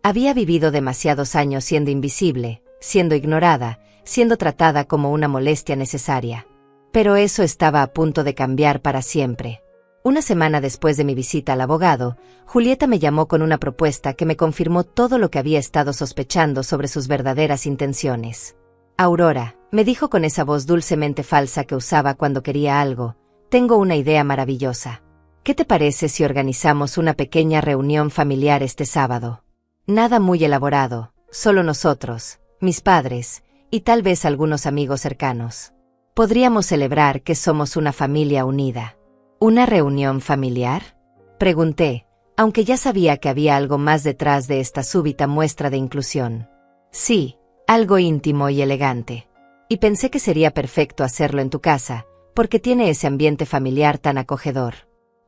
Había vivido demasiados años siendo invisible, siendo ignorada, siendo tratada como una molestia necesaria. Pero eso estaba a punto de cambiar para siempre. Una semana después de mi visita al abogado, Julieta me llamó con una propuesta que me confirmó todo lo que había estado sospechando sobre sus verdaderas intenciones. Aurora, me dijo con esa voz dulcemente falsa que usaba cuando quería algo, tengo una idea maravillosa. ¿Qué te parece si organizamos una pequeña reunión familiar este sábado? Nada muy elaborado, solo nosotros, mis padres, y tal vez algunos amigos cercanos. Podríamos celebrar que somos una familia unida. ¿Una reunión familiar? Pregunté, aunque ya sabía que había algo más detrás de esta súbita muestra de inclusión. Sí, algo íntimo y elegante. Y pensé que sería perfecto hacerlo en tu casa, porque tiene ese ambiente familiar tan acogedor.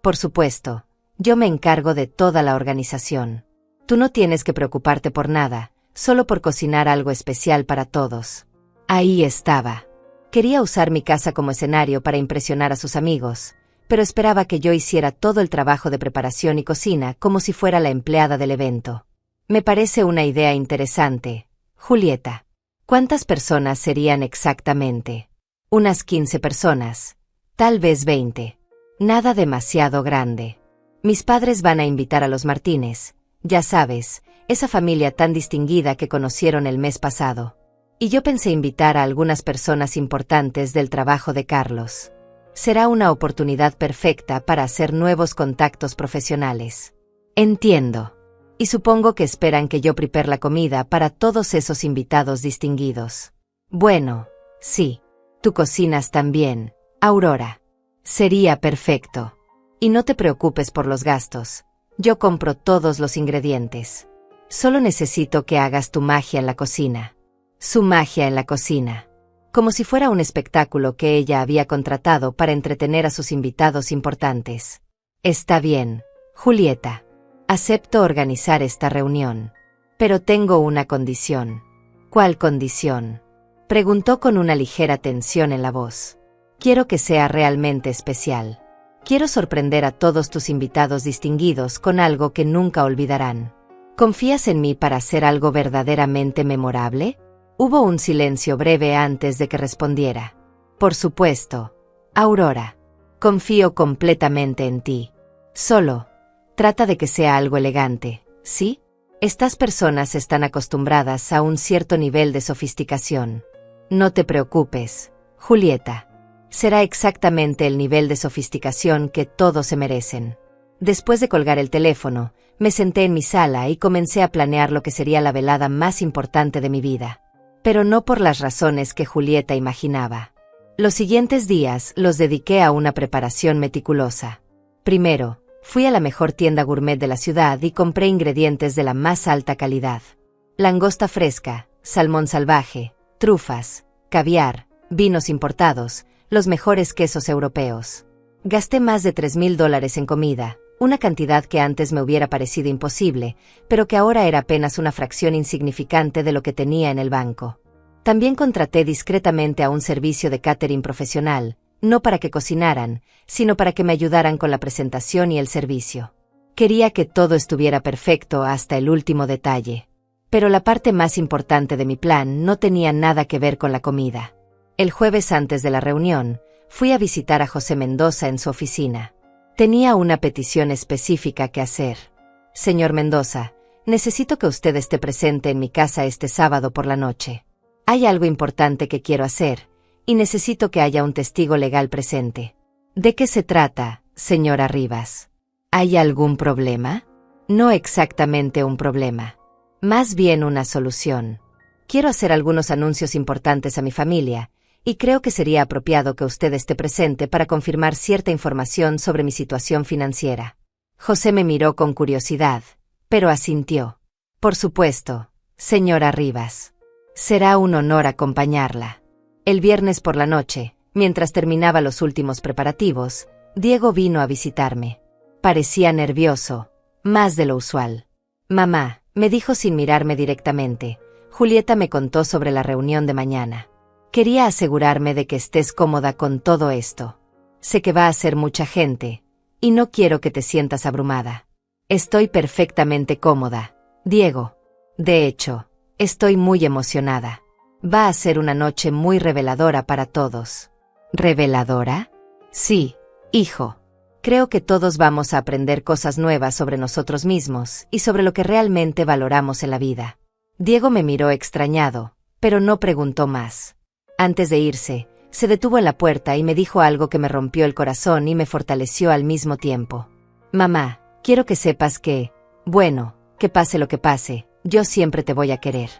Por supuesto, yo me encargo de toda la organización. Tú no tienes que preocuparte por nada, solo por cocinar algo especial para todos. Ahí estaba. Quería usar mi casa como escenario para impresionar a sus amigos, pero esperaba que yo hiciera todo el trabajo de preparación y cocina como si fuera la empleada del evento. Me parece una idea interesante, Julieta. ¿Cuántas personas serían exactamente? Unas 15 personas, tal vez 20. Nada demasiado grande. Mis padres van a invitar a los Martínez, ya sabes, esa familia tan distinguida que conocieron el mes pasado. Y yo pensé invitar a algunas personas importantes del trabajo de Carlos. Será una oportunidad perfecta para hacer nuevos contactos profesionales. Entiendo. Y supongo que esperan que yo prepare la comida para todos esos invitados distinguidos. Bueno, sí. Tú cocinas también, Aurora. Sería perfecto. Y no te preocupes por los gastos. Yo compro todos los ingredientes. Solo necesito que hagas tu magia en la cocina. Su magia en la cocina. Como si fuera un espectáculo que ella había contratado para entretener a sus invitados importantes. Está bien, Julieta. Acepto organizar esta reunión. Pero tengo una condición. ¿Cuál condición? Preguntó con una ligera tensión en la voz. Quiero que sea realmente especial. Quiero sorprender a todos tus invitados distinguidos con algo que nunca olvidarán. ¿Confías en mí para hacer algo verdaderamente memorable? Hubo un silencio breve antes de que respondiera. Por supuesto, Aurora. Confío completamente en ti. Solo, trata de que sea algo elegante, ¿sí? Estas personas están acostumbradas a un cierto nivel de sofisticación. No te preocupes, Julieta. Será exactamente el nivel de sofisticación que todos se merecen. Después de colgar el teléfono, me senté en mi sala y comencé a planear lo que sería la velada más importante de mi vida. Pero no por las razones que Julieta imaginaba. Los siguientes días los dediqué a una preparación meticulosa. Primero, fui a la mejor tienda gourmet de la ciudad y compré ingredientes de la más alta calidad. Langosta fresca, salmón salvaje, trufas, caviar, vinos importados, los mejores quesos europeos. Gasté más de $3,000 en comida, una cantidad que antes me hubiera parecido imposible, pero que ahora era apenas una fracción insignificante de lo que tenía en el banco. También contraté discretamente a un servicio de catering profesional, no para que cocinaran, sino para que me ayudaran con la presentación y el servicio. Quería que todo estuviera perfecto hasta el último detalle. Pero la parte más importante de mi plan no tenía nada que ver con la comida. El jueves antes de la reunión, fui a visitar a José Mendoza en su oficina. Tenía una petición específica que hacer. Señor Mendoza, necesito que usted esté presente en mi casa este sábado por la noche. Hay algo importante que quiero hacer, y necesito que haya un testigo legal presente. ¿De qué se trata, señora Rivas? ¿Hay algún problema? No exactamente un problema. Más bien una solución. Quiero hacer algunos anuncios importantes a mi familia, y creo que sería apropiado que usted esté presente para confirmar cierta información sobre mi situación financiera. José me miró con curiosidad, pero asintió. Por supuesto, señora Rivas. Será un honor acompañarla. El viernes por la noche, mientras terminaba los últimos preparativos, Diego vino a visitarme. Parecía nervioso, más de lo usual. Mamá, me dijo sin mirarme directamente, Julieta me contó sobre la reunión de mañana. Quería asegurarme de que estés cómoda con todo esto. Sé que va a ser mucha gente, y no quiero que te sientas abrumada. Estoy perfectamente cómoda, Diego. De hecho, estoy muy emocionada. Va a ser una noche muy reveladora para todos. ¿Reveladora? Sí, hijo. Creo que todos vamos a aprender cosas nuevas sobre nosotros mismos y sobre lo que realmente valoramos en la vida. Diego me miró extrañado, pero no preguntó más. Antes de irse, se detuvo en la puerta y me dijo algo que me rompió el corazón y me fortaleció al mismo tiempo. Mamá, quiero que sepas que, bueno, que pase lo que pase, yo siempre te voy a querer.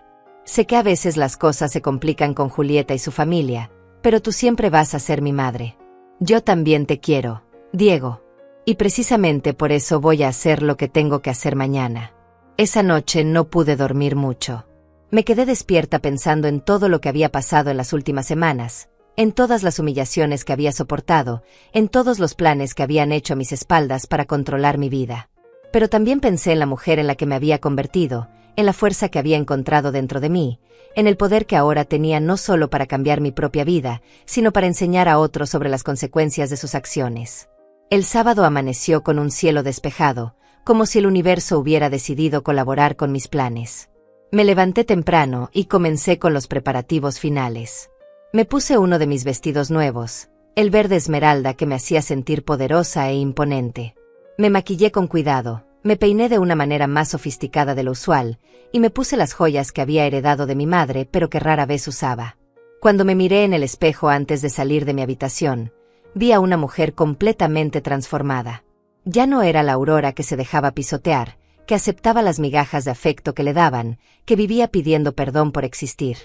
Sé que a veces las cosas se complican con Julieta y su familia, pero tú siempre vas a ser mi madre. Yo también te quiero, Diego. Y precisamente por eso voy a hacer lo que tengo que hacer mañana. Esa noche no pude dormir mucho. Me quedé despierta pensando en todo lo que había pasado en las últimas semanas, en todas las humillaciones que había soportado, en todos los planes que habían hecho a mis espaldas para controlar mi vida. Pero también pensé en la mujer en la que me había convertido, en la fuerza que había encontrado dentro de mí, en el poder que ahora tenía no solo para cambiar mi propia vida, sino para enseñar a otros sobre las consecuencias de sus acciones. El sábado amaneció con un cielo despejado, como si el universo hubiera decidido colaborar con mis planes. Me levanté temprano y comencé con los preparativos finales. Me puse uno de mis vestidos nuevos, el verde esmeralda que me hacía sentir poderosa e imponente. Me maquillé con cuidado, me peiné de una manera más sofisticada de lo usual, y me puse las joyas que había heredado de mi madre pero que rara vez usaba. Cuando me miré en el espejo antes de salir de mi habitación, vi a una mujer completamente transformada. Ya no era la Aurora que se dejaba pisotear, que aceptaba las migajas de afecto que le daban, que vivía pidiendo perdón por existir.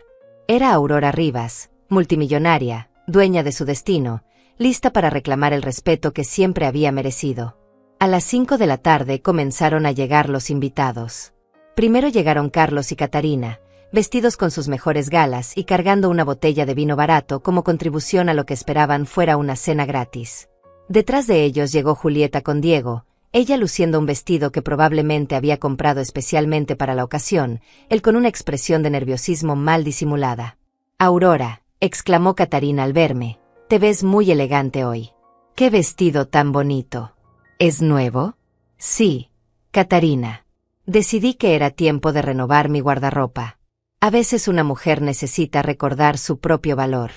Era Aurora Rivas, multimillonaria, dueña de su destino, lista para reclamar el respeto que siempre había merecido. A las 5 de la tarde comenzaron a llegar los invitados. Primero llegaron Carlos y Catarina, vestidos con sus mejores galas y cargando una botella de vino barato como contribución a lo que esperaban fuera una cena gratis. Detrás de ellos llegó Julieta con Diego, ella luciendo un vestido que probablemente había comprado especialmente para la ocasión, él con una expresión de nerviosismo mal disimulada. «Aurora», exclamó Catarina al verme, «te ves muy elegante hoy. ¡Qué vestido tan bonito! ¿Es nuevo?» «Sí, Catarina. Decidí que era tiempo de renovar mi guardarropa. A veces una mujer necesita recordar su propio valor».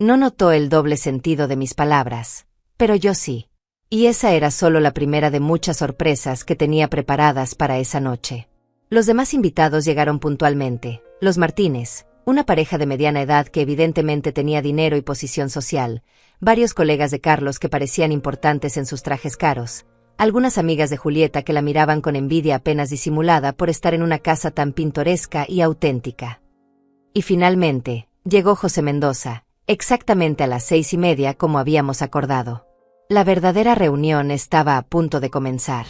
No notó el doble sentido de mis palabras, pero yo sí. Y esa era solo la primera de muchas sorpresas que tenía preparadas para esa noche. Los demás invitados llegaron puntualmente, los Martínez, una pareja de mediana edad que evidentemente tenía dinero y posición social, varios colegas de Carlos que parecían importantes en sus trajes caros, algunas amigas de Julieta que la miraban con envidia apenas disimulada por estar en una casa tan pintoresca y auténtica. Y finalmente, llegó José Mendoza, exactamente a las 6:30 como habíamos acordado. La verdadera reunión estaba a punto de comenzar.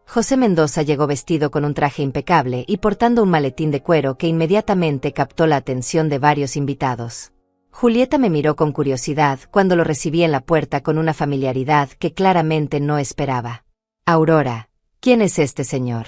José Mendoza llegó vestido con un traje impecable y portando un maletín de cuero que inmediatamente captó la atención de varios invitados. Julieta me miró con curiosidad cuando lo recibí en la puerta con una familiaridad que claramente no esperaba. «Aurora, ¿quién es este señor?»,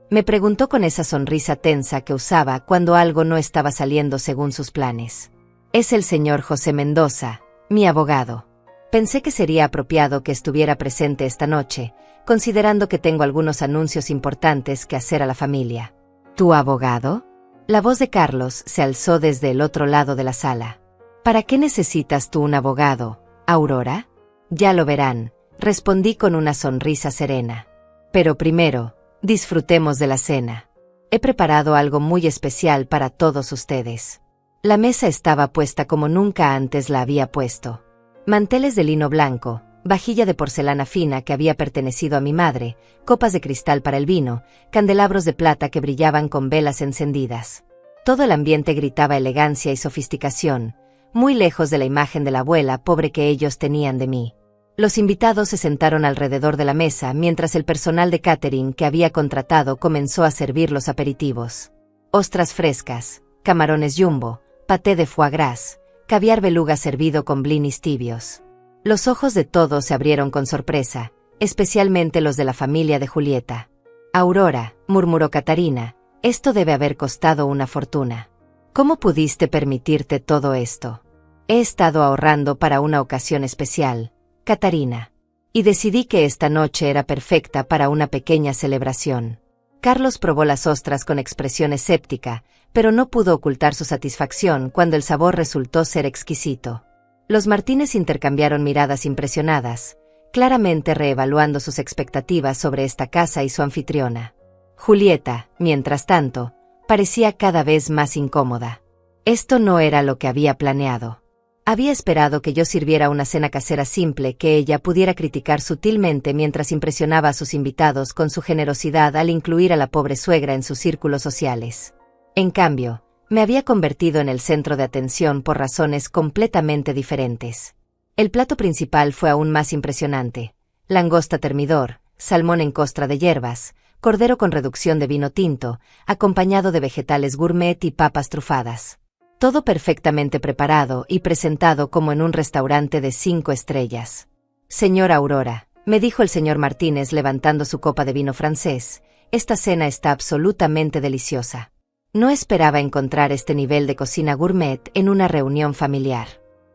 me preguntó con esa sonrisa tensa que usaba cuando algo no estaba saliendo según sus planes. «Es el señor José Mendoza, mi abogado». Pensé que sería apropiado que estuviera presente esta noche, considerando que tengo algunos anuncios importantes que hacer a la familia. ¿Tu abogado? La voz de Carlos se alzó desde el otro lado de la sala. ¿Para qué necesitas tú un abogado, Aurora? Ya lo verán, respondí con una sonrisa serena. Pero primero, disfrutemos de la cena. He preparado algo muy especial para todos ustedes. La mesa estaba puesta como nunca antes la había puesto. Manteles de lino blanco, vajilla de porcelana fina que había pertenecido a mi madre, copas de cristal para el vino, candelabros de plata que brillaban con velas encendidas. Todo el ambiente gritaba elegancia y sofisticación, muy lejos de la imagen de la abuela pobre que ellos tenían de mí. Los invitados se sentaron alrededor de la mesa mientras el personal de catering que había contratado comenzó a servir los aperitivos. Ostras frescas, camarones jumbo, paté de foie gras, caviar beluga servido con blinis tibios. Los ojos de todos se abrieron con sorpresa, especialmente los de la familia de Julieta. Aurora, murmuró Catarina, esto debe haber costado una fortuna. ¿Cómo pudiste permitirte todo esto? He estado ahorrando para una ocasión especial, Catarina. Y decidí que esta noche era perfecta para una pequeña celebración. Carlos probó las ostras con expresión escéptica, pero no pudo ocultar su satisfacción cuando el sabor resultó ser exquisito. Los Martínez intercambiaron miradas impresionadas, claramente reevaluando sus expectativas sobre esta casa y su anfitriona. Julieta, mientras tanto, parecía cada vez más incómoda. Esto no era lo que había planeado. Había esperado que yo sirviera una cena casera simple que ella pudiera criticar sutilmente mientras impresionaba a sus invitados con su generosidad al incluir a la pobre suegra en sus círculos sociales. En cambio, me había convertido en el centro de atención por razones completamente diferentes. El plato principal fue aún más impresionante: langosta termidor, salmón en costra de hierbas, cordero con reducción de vino tinto, acompañado de vegetales gourmet y papas trufadas. Todo perfectamente preparado y presentado como en un restaurante de 5 estrellas. Señora Aurora, me dijo el señor Martínez levantando su copa de vino francés, esta cena está absolutamente deliciosa. No esperaba encontrar este nivel de cocina gourmet en una reunión familiar.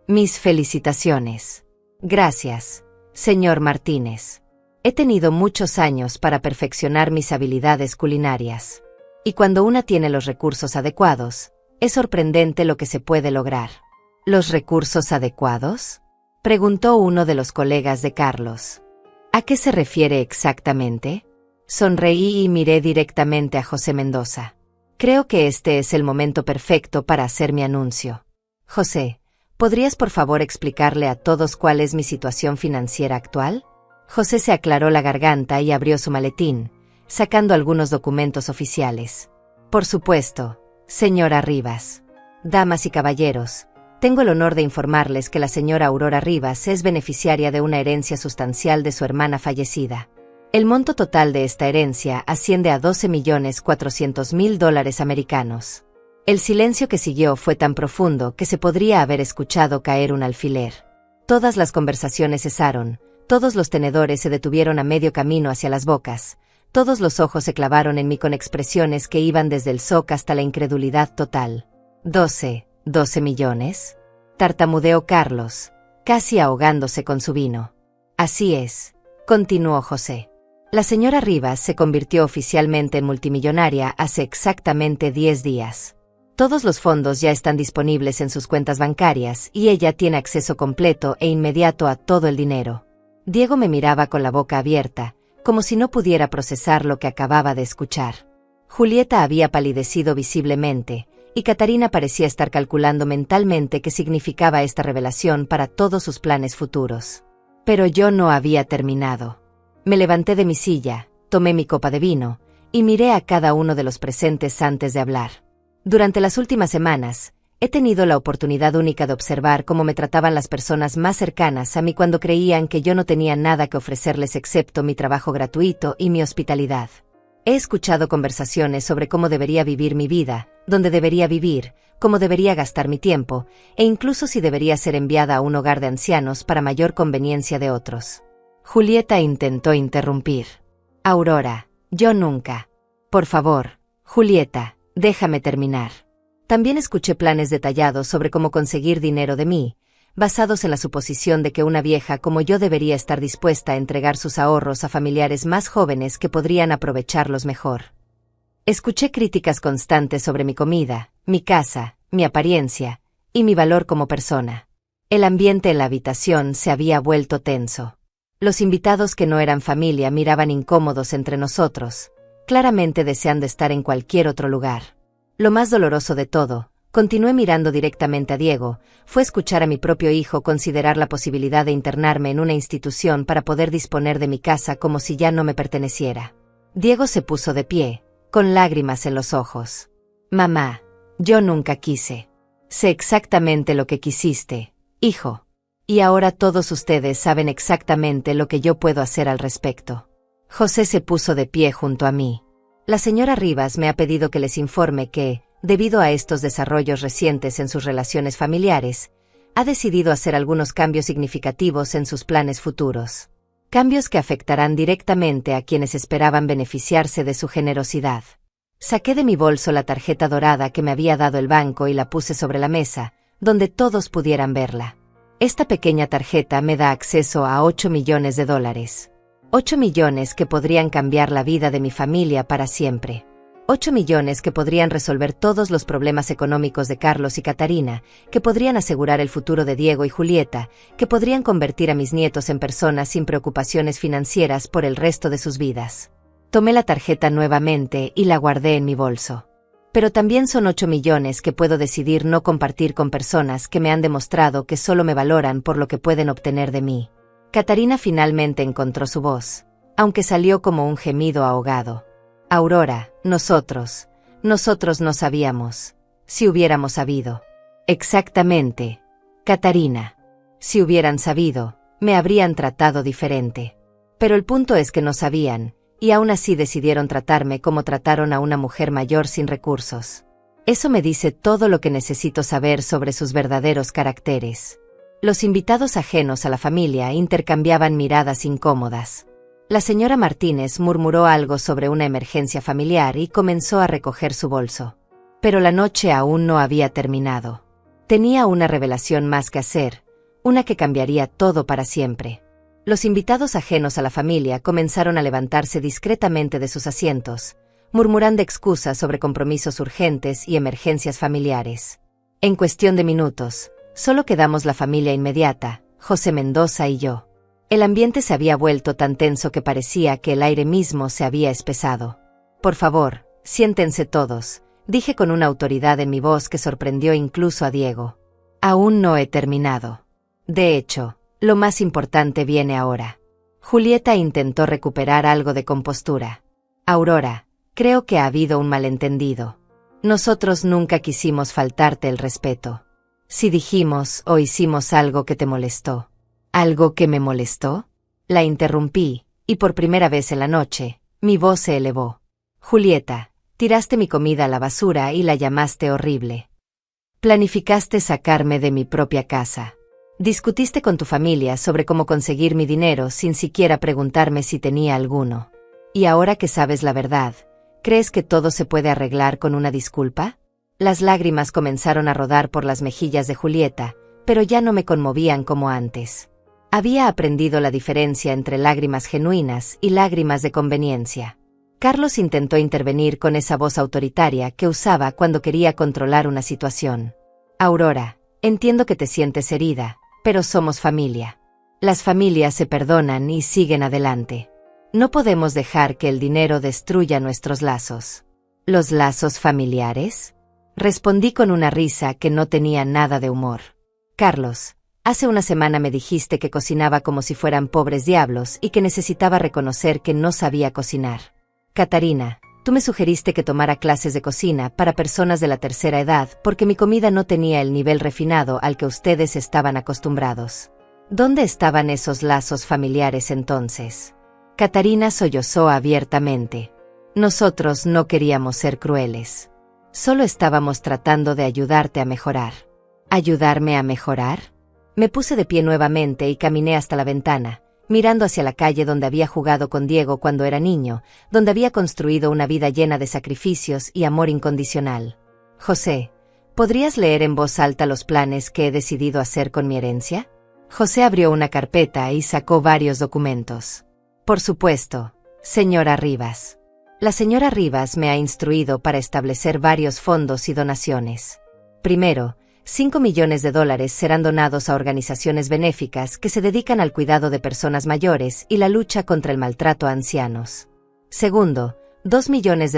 Mis felicitaciones. Gracias, señor Martínez. He tenido muchos años para perfeccionar mis habilidades culinarias. Y cuando una tiene los recursos adecuados, es sorprendente lo que se puede lograr. ¿Los recursos adecuados?, preguntó uno de los colegas de Carlos. ¿A qué se refiere exactamente? Sonreí y miré directamente a José Mendoza. Creo que este es el momento perfecto para hacer mi anuncio. José, ¿podrías por favor explicarle a todos cuál es mi situación financiera actual? José se aclaró la garganta y abrió su maletín, sacando algunos documentos oficiales. Por supuesto, señora Rivas. Damas y caballeros, tengo el honor de informarles que la señora Aurora Rivas es beneficiaria de una herencia sustancial de su hermana fallecida. El monto total de esta herencia asciende a $12.400.000 americanos. El silencio que siguió fue tan profundo que se podría haber escuchado caer un alfiler. Todas las conversaciones cesaron, todos los tenedores se detuvieron a medio camino hacia las bocas, todos los ojos se clavaron en mí con expresiones que iban desde el shock hasta la incredulidad total. ¿12 millones? Tartamudeó Carlos, casi ahogándose con su vino. Así es, continuó José. La señora Rivas se convirtió oficialmente en multimillonaria hace exactamente 10 días. Todos los fondos ya están disponibles en sus cuentas bancarias y ella tiene acceso completo e inmediato a todo el dinero. Diego me miraba con la boca abierta, como si no pudiera procesar lo que acababa de escuchar. Julieta había palidecido visiblemente, y Catarina parecía estar calculando mentalmente qué significaba esta revelación para todos sus planes futuros. Pero yo no había terminado. Me levanté de mi silla, tomé mi copa de vino, y miré a cada uno de los presentes antes de hablar. Durante las últimas semanas, he tenido la oportunidad única de observar cómo me trataban las personas más cercanas a mí cuando creían que yo no tenía nada que ofrecerles excepto mi trabajo gratuito y mi hospitalidad. He escuchado conversaciones sobre cómo debería vivir mi vida, dónde debería vivir, cómo debería gastar mi tiempo, e incluso si debería ser enviada a un hogar de ancianos para mayor conveniencia de otros. Julieta intentó interrumpir. Aurora, yo nunca. Por favor, Julieta, déjame terminar. También escuché planes detallados sobre cómo conseguir dinero de mí, basados en la suposición de que una vieja como yo debería estar dispuesta a entregar sus ahorros a familiares más jóvenes que podrían aprovecharlos mejor. Escuché críticas constantes sobre mi comida, mi casa, mi apariencia y mi valor como persona. El ambiente en la habitación se había vuelto tenso. Los invitados que no eran familia miraban incómodos entre nosotros, claramente deseando estar en cualquier otro lugar. Lo más doloroso de todo, continué mirando directamente a Diego, fue escuchar a mi propio hijo considerar la posibilidad de internarme en una institución para poder disponer de mi casa como si ya no me perteneciera. Diego se puso de pie, con lágrimas en los ojos. Mamá, yo nunca quise. Sé exactamente lo que quisiste, hijo. Y ahora todos ustedes saben exactamente lo que yo puedo hacer al respecto. José se puso de pie junto a mí. La señora Rivas me ha pedido que les informe que, debido a estos desarrollos recientes en sus relaciones familiares, ha decidido hacer algunos cambios significativos en sus planes futuros. Cambios que afectarán directamente a quienes esperaban beneficiarse de su generosidad. Saqué de mi bolso la tarjeta dorada que me había dado el banco y la puse sobre la mesa, donde todos pudieran verla. Esta pequeña tarjeta me da acceso a $8 millones. 8 millones que podrían cambiar la vida de mi familia para siempre. 8 millones que podrían resolver todos los problemas económicos de Carlos y Catarina, que podrían asegurar el futuro de Diego y Julieta, que podrían convertir a mis nietos en personas sin preocupaciones financieras por el resto de sus vidas. Tomé la tarjeta nuevamente y la guardé en mi bolso. Pero también son 8 millones que puedo decidir no compartir con personas que me han demostrado que solo me valoran por lo que pueden obtener de mí. Catarina finalmente encontró su voz, aunque salió como un gemido ahogado. Aurora, nosotros no sabíamos. Si hubiéramos sabido. Exactamente. Catarina. Si hubieran sabido, me habrían tratado diferente. Pero el punto es que no sabían, y aún así decidieron tratarme como trataron a una mujer mayor sin recursos. Eso me dice todo lo que necesito saber sobre sus verdaderos caracteres. Los invitados ajenos a la familia intercambiaban miradas incómodas. La señora Martínez murmuró algo sobre una emergencia familiar y comenzó a recoger su bolso. Pero la noche aún no había terminado. Tenía una revelación más que hacer, una que cambiaría todo para siempre. Los invitados ajenos a la familia comenzaron a levantarse discretamente de sus asientos, murmurando excusas sobre compromisos urgentes y emergencias familiares. En cuestión de minutos, solo quedamos la familia inmediata, José Mendoza y yo. El ambiente se había vuelto tan tenso que parecía que el aire mismo se había espesado. Por favor, siéntense todos, dije con una autoridad en mi voz que sorprendió incluso a Diego. Aún no he terminado. De hecho, lo más importante viene ahora. Julieta intentó recuperar algo de compostura. Aurora, creo que ha habido un malentendido. Nosotros nunca quisimos faltarte el respeto. Si dijimos o hicimos algo que te molestó. ¿Algo que me molestó? La interrumpí, y por primera vez en la noche, mi voz se elevó. Julieta, tiraste mi comida a la basura y la llamaste horrible. Planificaste sacarme de mi propia casa. Discutiste con tu familia sobre cómo conseguir mi dinero sin siquiera preguntarme si tenía alguno. Y ahora que sabes la verdad, ¿crees que todo se puede arreglar con una disculpa? Las lágrimas comenzaron a rodar por las mejillas de Julieta, pero ya no me conmovían como antes. Había aprendido la diferencia entre lágrimas genuinas y lágrimas de conveniencia. Carlos intentó intervenir con esa voz autoritaria que usaba cuando quería controlar una situación. Aurora, entiendo que te sientes herida, pero somos familia. Las familias se perdonan y siguen adelante. No podemos dejar que el dinero destruya nuestros lazos. ¿Los lazos familiares? Respondí con una risa que no tenía nada de humor. Carlos, hace una semana me dijiste que cocinaba como si fueran pobres diablos y que necesitaba reconocer que no sabía cocinar. Catarina, tú me sugeriste que tomara clases de cocina para personas de la tercera edad porque mi comida no tenía el nivel refinado al que ustedes estaban acostumbrados. ¿Dónde estaban esos lazos familiares entonces? Catarina sollozó abiertamente. Nosotros no queríamos ser crueles. Solo estábamos tratando de ayudarte a mejorar. ¿Ayudarme a mejorar? Me puse de pie nuevamente y caminé hasta la ventana, mirando hacia la calle donde había jugado con Diego cuando era niño, donde había construido una vida llena de sacrificios y amor incondicional. José, ¿Podrías leer en voz alta los planes que he decidido hacer con mi herencia? José abrió una carpeta y sacó varios documentos. Por supuesto, señora Rivas. La señora Rivas me ha instruido para establecer varios fondos y donaciones. Primero, $5 millones serán donados a organizaciones benéficas que se dedican al cuidado de personas mayores y la lucha contra el maltrato a ancianos. Segundo, $2 millones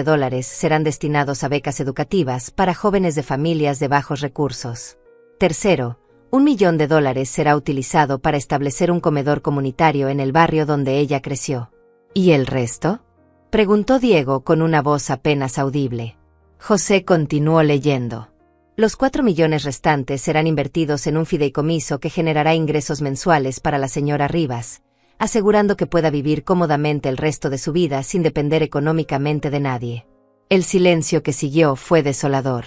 serán destinados a becas educativas para jóvenes de familias de bajos recursos. Tercero, $1 millón será utilizado para establecer un comedor comunitario en el barrio donde ella creció. ¿Y el resto?, preguntó Diego con una voz apenas audible. José continuó leyendo. Los 4 millones restantes serán invertidos en un fideicomiso que generará ingresos mensuales para la señora Rivas, asegurando que pueda vivir cómodamente el resto de su vida sin depender económicamente de nadie. El silencio que siguió fue desolador.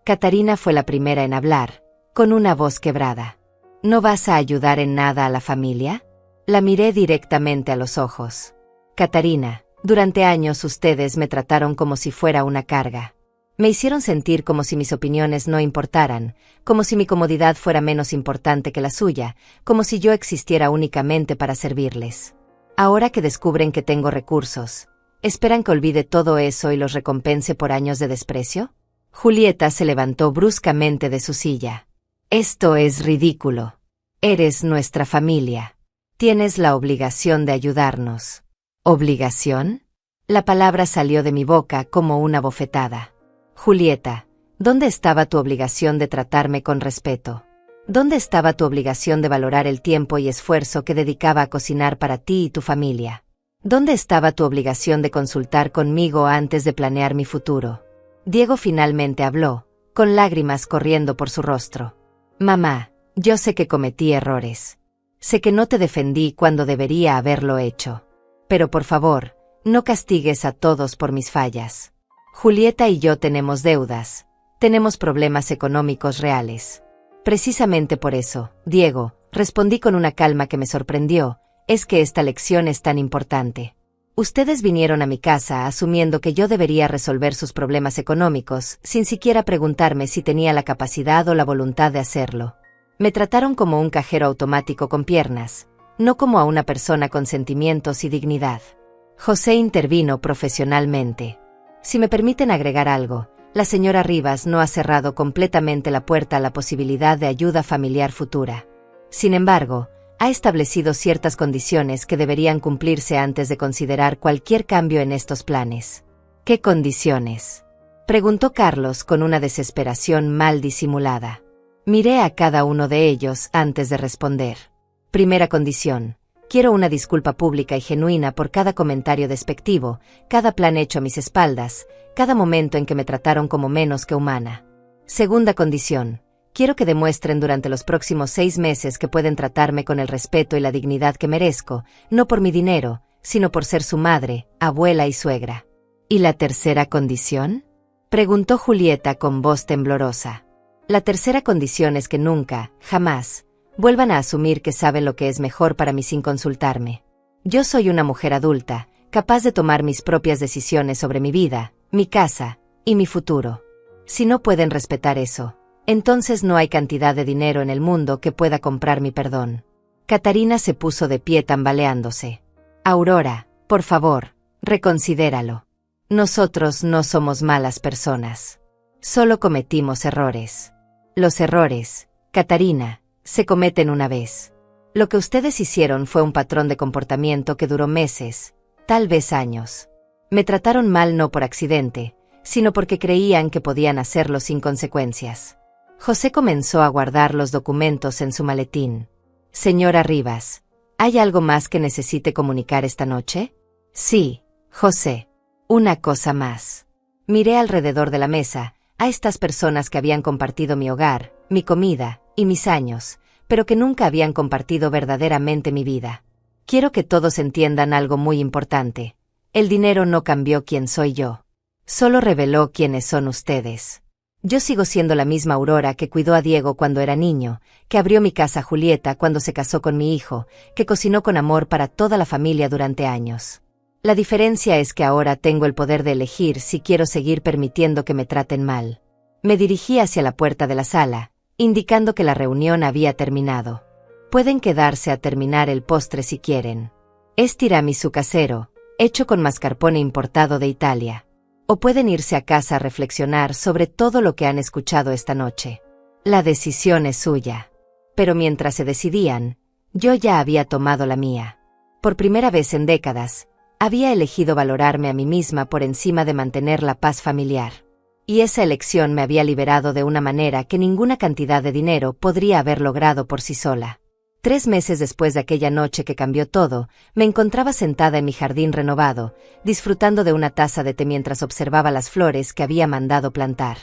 Catarina fue la primera en hablar, con una voz quebrada. ¿No vas a ayudar en nada a la familia? La miré directamente a los ojos. Catarina, durante años ustedes me trataron como si fuera una carga. Me hicieron sentir como si mis opiniones no importaran, como si mi comodidad fuera menos importante que la suya, como si yo existiera únicamente para servirles. Ahora que descubren que tengo recursos, ¿esperan que olvide todo eso y los recompense por años de desprecio? Julieta se levantó bruscamente de su silla. Esto es ridículo. Eres nuestra familia. Tienes la obligación de ayudarnos. ¿Obligación? La palabra salió de mi boca como una bofetada. Julieta, ¿dónde estaba tu obligación de tratarme con respeto? ¿Dónde estaba tu obligación de valorar el tiempo y esfuerzo que dedicaba a cocinar para ti y tu familia? ¿Dónde estaba tu obligación de consultar conmigo antes de planear mi futuro? Diego finalmente habló, con lágrimas corriendo por su rostro. Mamá, yo sé que cometí errores. Sé que no te defendí cuando debería haberlo hecho. Pero por favor, no castigues a todos por mis fallas. Julieta y yo tenemos deudas, tenemos problemas económicos reales. Precisamente por eso, Diego, respondí con una calma que me sorprendió, es que esta lección es tan importante. Ustedes vinieron a mi casa asumiendo que yo debería resolver sus problemas económicos, sin siquiera preguntarme si tenía la capacidad o la voluntad de hacerlo. Me trataron como un cajero automático con piernas, no como a una persona con sentimientos y dignidad. José intervino profesionalmente. Si me permiten agregar algo, la señora Rivas no ha cerrado completamente la puerta a la posibilidad de ayuda familiar futura. Sin embargo, ha establecido ciertas condiciones que deberían cumplirse antes de considerar cualquier cambio en estos planes. ¿Qué condiciones?, preguntó Carlos con una desesperación mal disimulada. Miré a cada uno de ellos antes de responder. Primera condición. Quiero una disculpa pública y genuina por cada comentario despectivo, cada plan hecho a mis espaldas, cada momento en que me trataron como menos que humana. Segunda condición. Quiero que demuestren durante los próximos 6 meses que pueden tratarme con el respeto y la dignidad que merezco, no por mi dinero, sino por ser su madre, abuela y suegra. ¿Y la tercera condición?, preguntó Julieta con voz temblorosa. La tercera condición es que nunca, jamás, vuelvan a asumir que saben lo que es mejor para mí sin consultarme. Yo soy una mujer adulta, capaz de tomar mis propias decisiones sobre mi vida, mi casa y mi futuro. Si no pueden respetar eso, entonces no hay cantidad de dinero en el mundo que pueda comprar mi perdón. Catarina se puso de pie tambaleándose. Aurora, por favor, reconsidéralo. Nosotros no somos malas personas. Solo cometimos errores. Los errores, Catarina, se cometen una vez. Lo que ustedes hicieron fue un patrón de comportamiento que duró meses, tal vez años. Me trataron mal no por accidente, sino porque creían que podían hacerlo sin consecuencias. José comenzó a guardar los documentos en su maletín. Señora Rivas, ¿hay algo más que necesite comunicar esta noche? Sí, José. Una cosa más. Miré alrededor de la mesa, a estas personas que habían compartido mi hogar, mi comida y mis años, pero que nunca habían compartido verdaderamente mi vida. Quiero que todos entiendan algo muy importante. El dinero no cambió quién soy yo. Solo reveló quiénes son ustedes. Yo sigo siendo la misma Aurora que cuidó a Diego cuando era niño, que abrió mi casa a Julieta cuando se casó con mi hijo, que cocinó con amor para toda la familia durante años. La diferencia es que ahora tengo el poder de elegir si quiero seguir permitiendo que me traten mal. Me dirigí hacia la puerta de la sala, indicando que la reunión había terminado. Pueden quedarse a terminar el postre si quieren. Es tiramisú casero, hecho con mascarpone importado de Italia. O pueden irse a casa a reflexionar sobre todo lo que han escuchado esta noche. La decisión es suya. Pero mientras se decidían, yo ya había tomado la mía. Por primera vez en décadas, había elegido valorarme a mí misma por encima de mantener la paz familiar. Y esa elección me había liberado de una manera que ninguna cantidad de dinero podría haber logrado por sí sola. 3 meses después de aquella noche que cambió todo, me encontraba sentada en mi jardín renovado, disfrutando de una taza de té mientras observaba las flores que había mandado plantar.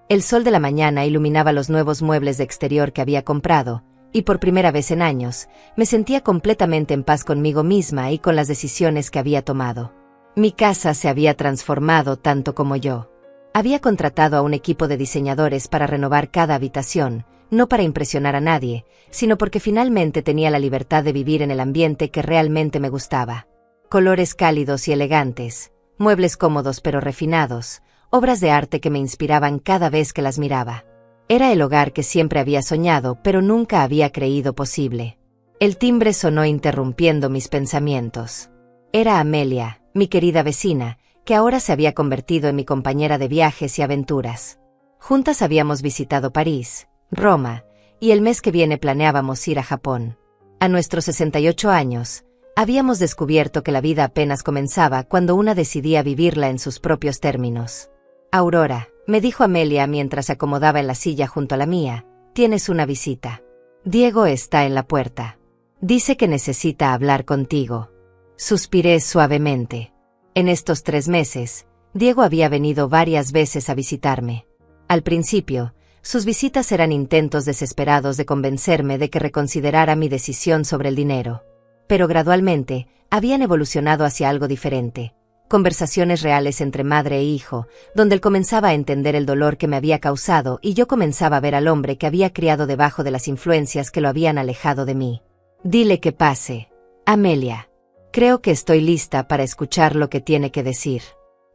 El sol de la mañana iluminaba los nuevos muebles de exterior que había comprado, y por primera vez en años, me sentía completamente en paz conmigo misma y con las decisiones que había tomado. Mi casa se había transformado tanto como yo. Había contratado a un equipo de diseñadores para renovar cada habitación, no para impresionar a nadie, sino porque finalmente tenía la libertad de vivir en el ambiente que realmente me gustaba. Colores cálidos y elegantes, muebles cómodos pero refinados, obras de arte que me inspiraban cada vez que las miraba. Era el hogar que siempre había soñado, pero nunca había creído posible. El timbre sonó interrumpiendo mis pensamientos. Era Amelia, mi querida vecina, que ahora se había convertido en mi compañera de viajes y aventuras. Juntas habíamos visitado París, Roma, y el mes que viene planeábamos ir a Japón. A nuestros 68 años, habíamos descubierto que la vida apenas comenzaba cuando una decidía vivirla en sus propios términos. Aurora, me dijo Amelia mientras se acomodaba en la silla junto a la mía, tienes una visita. Diego está en la puerta. Dice que necesita hablar contigo. Suspiré suavemente. En estos 3 meses, Diego había venido varias veces a visitarme. Al principio, sus visitas eran intentos desesperados de convencerme de que reconsiderara mi decisión sobre el dinero. Pero gradualmente, habían evolucionado hacia algo diferente. Conversaciones reales entre madre e hijo, donde él comenzaba a entender el dolor que me había causado y yo comenzaba a ver al hombre que había criado debajo de las influencias que lo habían alejado de mí. Dile que pase. Amelia. Creo que estoy lista para escuchar lo que tiene que decir.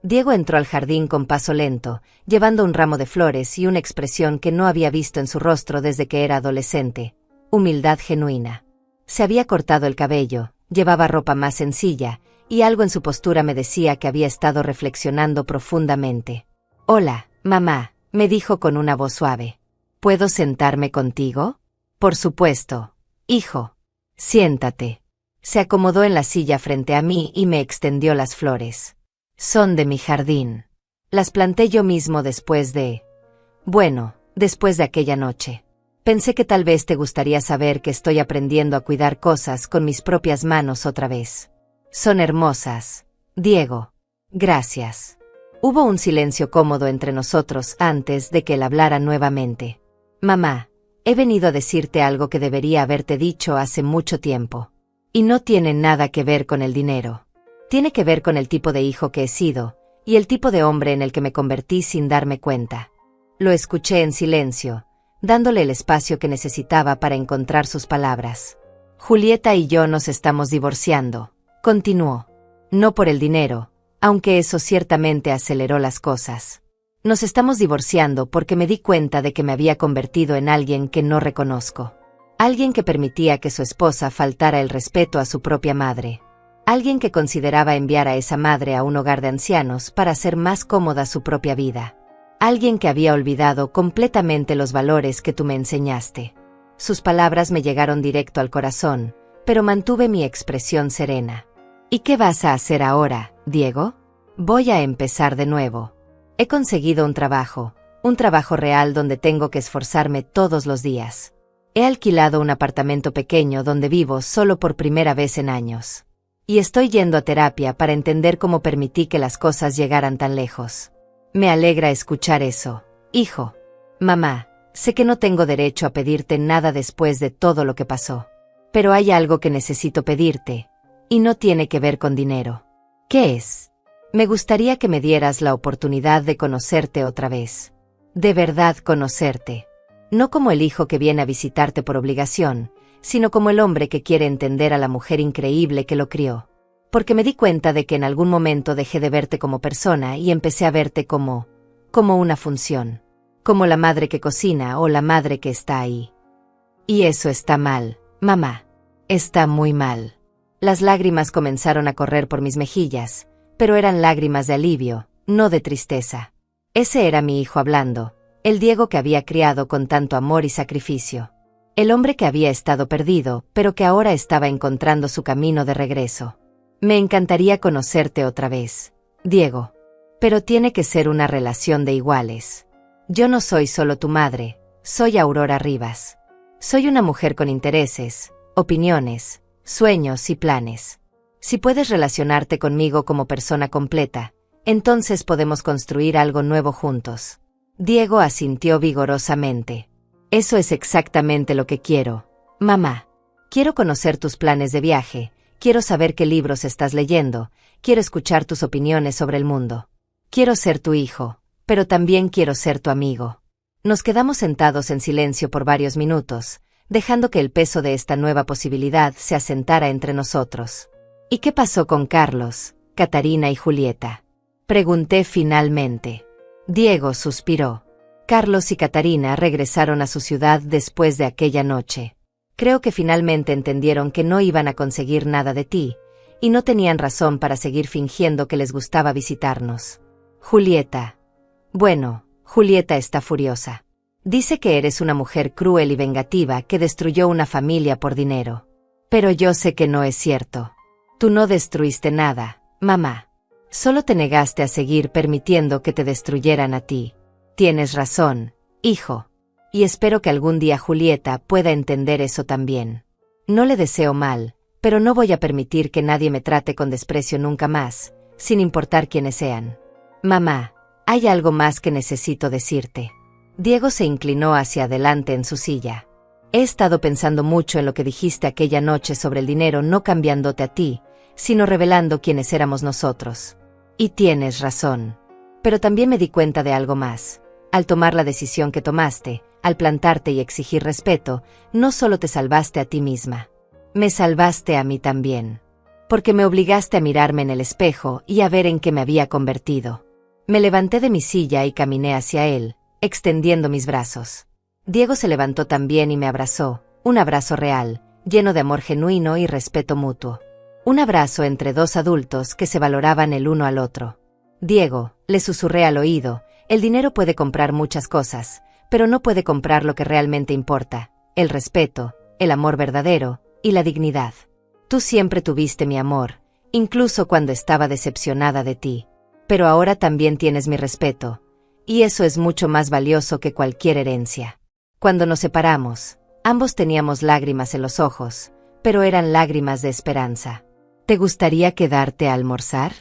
Diego entró al jardín con paso lento, llevando un ramo de flores y una expresión que no había visto en su rostro desde que era adolescente. Humildad genuina. Se había cortado el cabello, llevaba ropa más sencilla, y algo en su postura me decía que había estado reflexionando profundamente. Hola, mamá, me dijo con una voz suave. ¿Puedo sentarme contigo? Por supuesto. Hijo. Siéntate. Se acomodó en la silla frente a mí y me extendió las flores. Son de mi jardín. Las planté yo mismo después de aquella noche. Pensé que tal vez te gustaría saber que estoy aprendiendo a cuidar cosas con mis propias manos otra vez. Son hermosas. Diego. Gracias. Hubo un silencio cómodo entre nosotros antes de que él hablara nuevamente. Mamá, he venido a decirte algo que debería haberte dicho hace mucho tiempo. Y no tiene nada que ver con el dinero. Tiene que ver con el tipo de hijo que he sido, y el tipo de hombre en el que me convertí sin darme cuenta. Lo escuché en silencio, dándole el espacio que necesitaba para encontrar sus palabras. Julieta y yo nos estamos divorciando, continuó. No por el dinero, aunque eso ciertamente aceleró las cosas. Nos estamos divorciando porque me di cuenta de que me había convertido en alguien que no reconozco. Alguien que permitía que su esposa faltara el respeto a su propia madre. Alguien que consideraba enviar a esa madre a un hogar de ancianos para hacer más cómoda su propia vida. Alguien que había olvidado completamente los valores que tú me enseñaste. Sus palabras me llegaron directo al corazón, pero mantuve mi expresión serena. ¿Y qué vas a hacer ahora, Diego? Voy a empezar de nuevo. He conseguido un trabajo real donde tengo que esforzarme todos los días. He alquilado un apartamento pequeño donde vivo solo por primera vez en años. Y estoy yendo a terapia para entender cómo permití que las cosas llegaran tan lejos. Me alegra escuchar eso, hijo. Mamá, sé que no tengo derecho a pedirte nada después de todo lo que pasó. Pero hay algo que necesito pedirte, y no tiene que ver con dinero. ¿Qué es? Me gustaría que me dieras la oportunidad de conocerte otra vez. De verdad conocerte. No como el hijo que viene a visitarte por obligación, sino como el hombre que quiere entender a la mujer increíble que lo crió. Porque me di cuenta de que en algún momento dejé de verte como persona y empecé a verte como una función. como la madre que cocina o la madre que está ahí. Y eso está mal, mamá. Está muy mal. Las lágrimas comenzaron a correr por mis mejillas, pero eran lágrimas de alivio, no de tristeza. Ese era mi hijo hablando, el Diego que había criado con tanto amor y sacrificio. El hombre que había estado perdido, pero que ahora estaba encontrando su camino de regreso. Me encantaría conocerte otra vez, Diego. Pero tiene que ser una relación de iguales. Yo no soy solo tu madre, soy Aurora Rivas. Soy una mujer con intereses, opiniones, sueños y planes. Si puedes relacionarte conmigo como persona completa, entonces podemos construir algo nuevo juntos. Diego asintió vigorosamente. Eso es exactamente lo que quiero, mamá. Quiero conocer tus planes de viaje, quiero saber qué libros estás leyendo, quiero escuchar tus opiniones sobre el mundo. Quiero ser tu hijo, pero también quiero ser tu amigo. Nos quedamos sentados en silencio por varios minutos, dejando que el peso de esta nueva posibilidad se asentara entre nosotros. ¿Y qué pasó con Carlos, Catarina y Julieta? Pregunté finalmente. Diego suspiró. Carlos y Catarina regresaron a su ciudad después de aquella noche. Creo que finalmente entendieron que no iban a conseguir nada de ti, y no tenían razón para seguir fingiendo que les gustaba visitarnos. Julieta. Bueno, Julieta está furiosa. Dice que eres una mujer cruel y vengativa que destruyó una familia por dinero. Pero yo sé que no es cierto. Tú no destruiste nada, mamá. Solo te negaste a seguir permitiendo que te destruyeran a ti. Tienes razón, hijo. Y espero que algún día Julieta pueda entender eso también. No le deseo mal, pero no voy a permitir que nadie me trate con desprecio nunca más, sin importar quiénes sean. Mamá, hay algo más que necesito decirte. Diego se inclinó hacia adelante en su silla. He estado pensando mucho en lo que dijiste aquella noche sobre el dinero no cambiándote a ti, sino revelando quiénes éramos nosotros. Y tienes razón. Pero también me di cuenta de algo más. Al tomar la decisión que tomaste, al plantarte y exigir respeto, no solo te salvaste a ti misma. Me salvaste a mí también. Porque me obligaste a mirarme en el espejo y a ver en qué me había convertido. Me levanté de mi silla y caminé hacia él, extendiendo mis brazos. Diego se levantó también y me abrazó, un abrazo real, lleno de amor genuino y respeto mutuo. Un abrazo entre dos adultos que se valoraban el uno al otro. Diego, le susurré al oído, el dinero puede comprar muchas cosas, pero no puede comprar lo que realmente importa, el respeto, el amor verdadero y la dignidad. Tú siempre tuviste mi amor, incluso cuando estaba decepcionada de ti. Pero ahora también tienes mi respeto, y eso es mucho más valioso que cualquier herencia. Cuando nos separamos, ambos teníamos lágrimas en los ojos, pero eran lágrimas de esperanza. ¿Te gustaría quedarte a almorzar?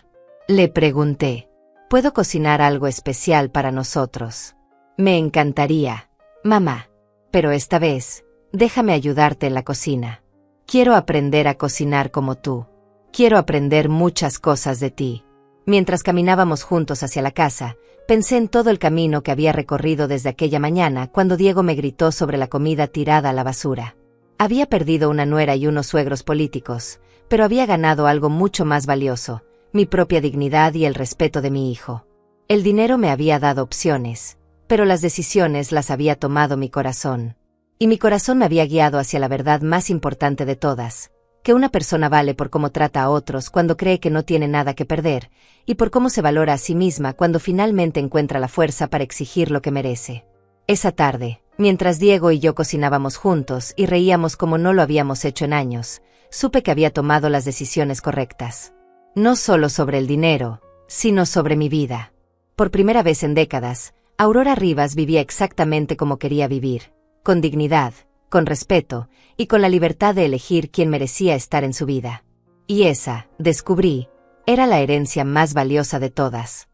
Le pregunté. ¿Puedo cocinar algo especial para nosotros? Me encantaría, mamá. Pero esta vez, déjame ayudarte en la cocina. Quiero aprender a cocinar como tú. Quiero aprender muchas cosas de ti. Mientras caminábamos juntos hacia la casa, pensé en todo el camino que había recorrido desde aquella mañana cuando Diego me gritó sobre la comida tirada a la basura. Había perdido una nuera y unos suegros políticos, pero había ganado algo mucho más valioso, mi propia dignidad y el respeto de mi hijo. El dinero me había dado opciones, pero las decisiones las había tomado mi corazón. Y mi corazón me había guiado hacia la verdad más importante de todas, que una persona vale por cómo trata a otros cuando cree que no tiene nada que perder, y por cómo se valora a sí misma cuando finalmente encuentra la fuerza para exigir lo que merece. Esa tarde, mientras Diego y yo cocinábamos juntos y reíamos como no lo habíamos hecho en años, supe que había tomado las decisiones correctas. No solo sobre el dinero, sino sobre mi vida. Por primera vez en décadas, Aurora Rivas vivía exactamente como quería vivir, con dignidad, con respeto, y con la libertad de elegir quién merecía estar en su vida. Y esa, descubrí, era la herencia más valiosa de todas.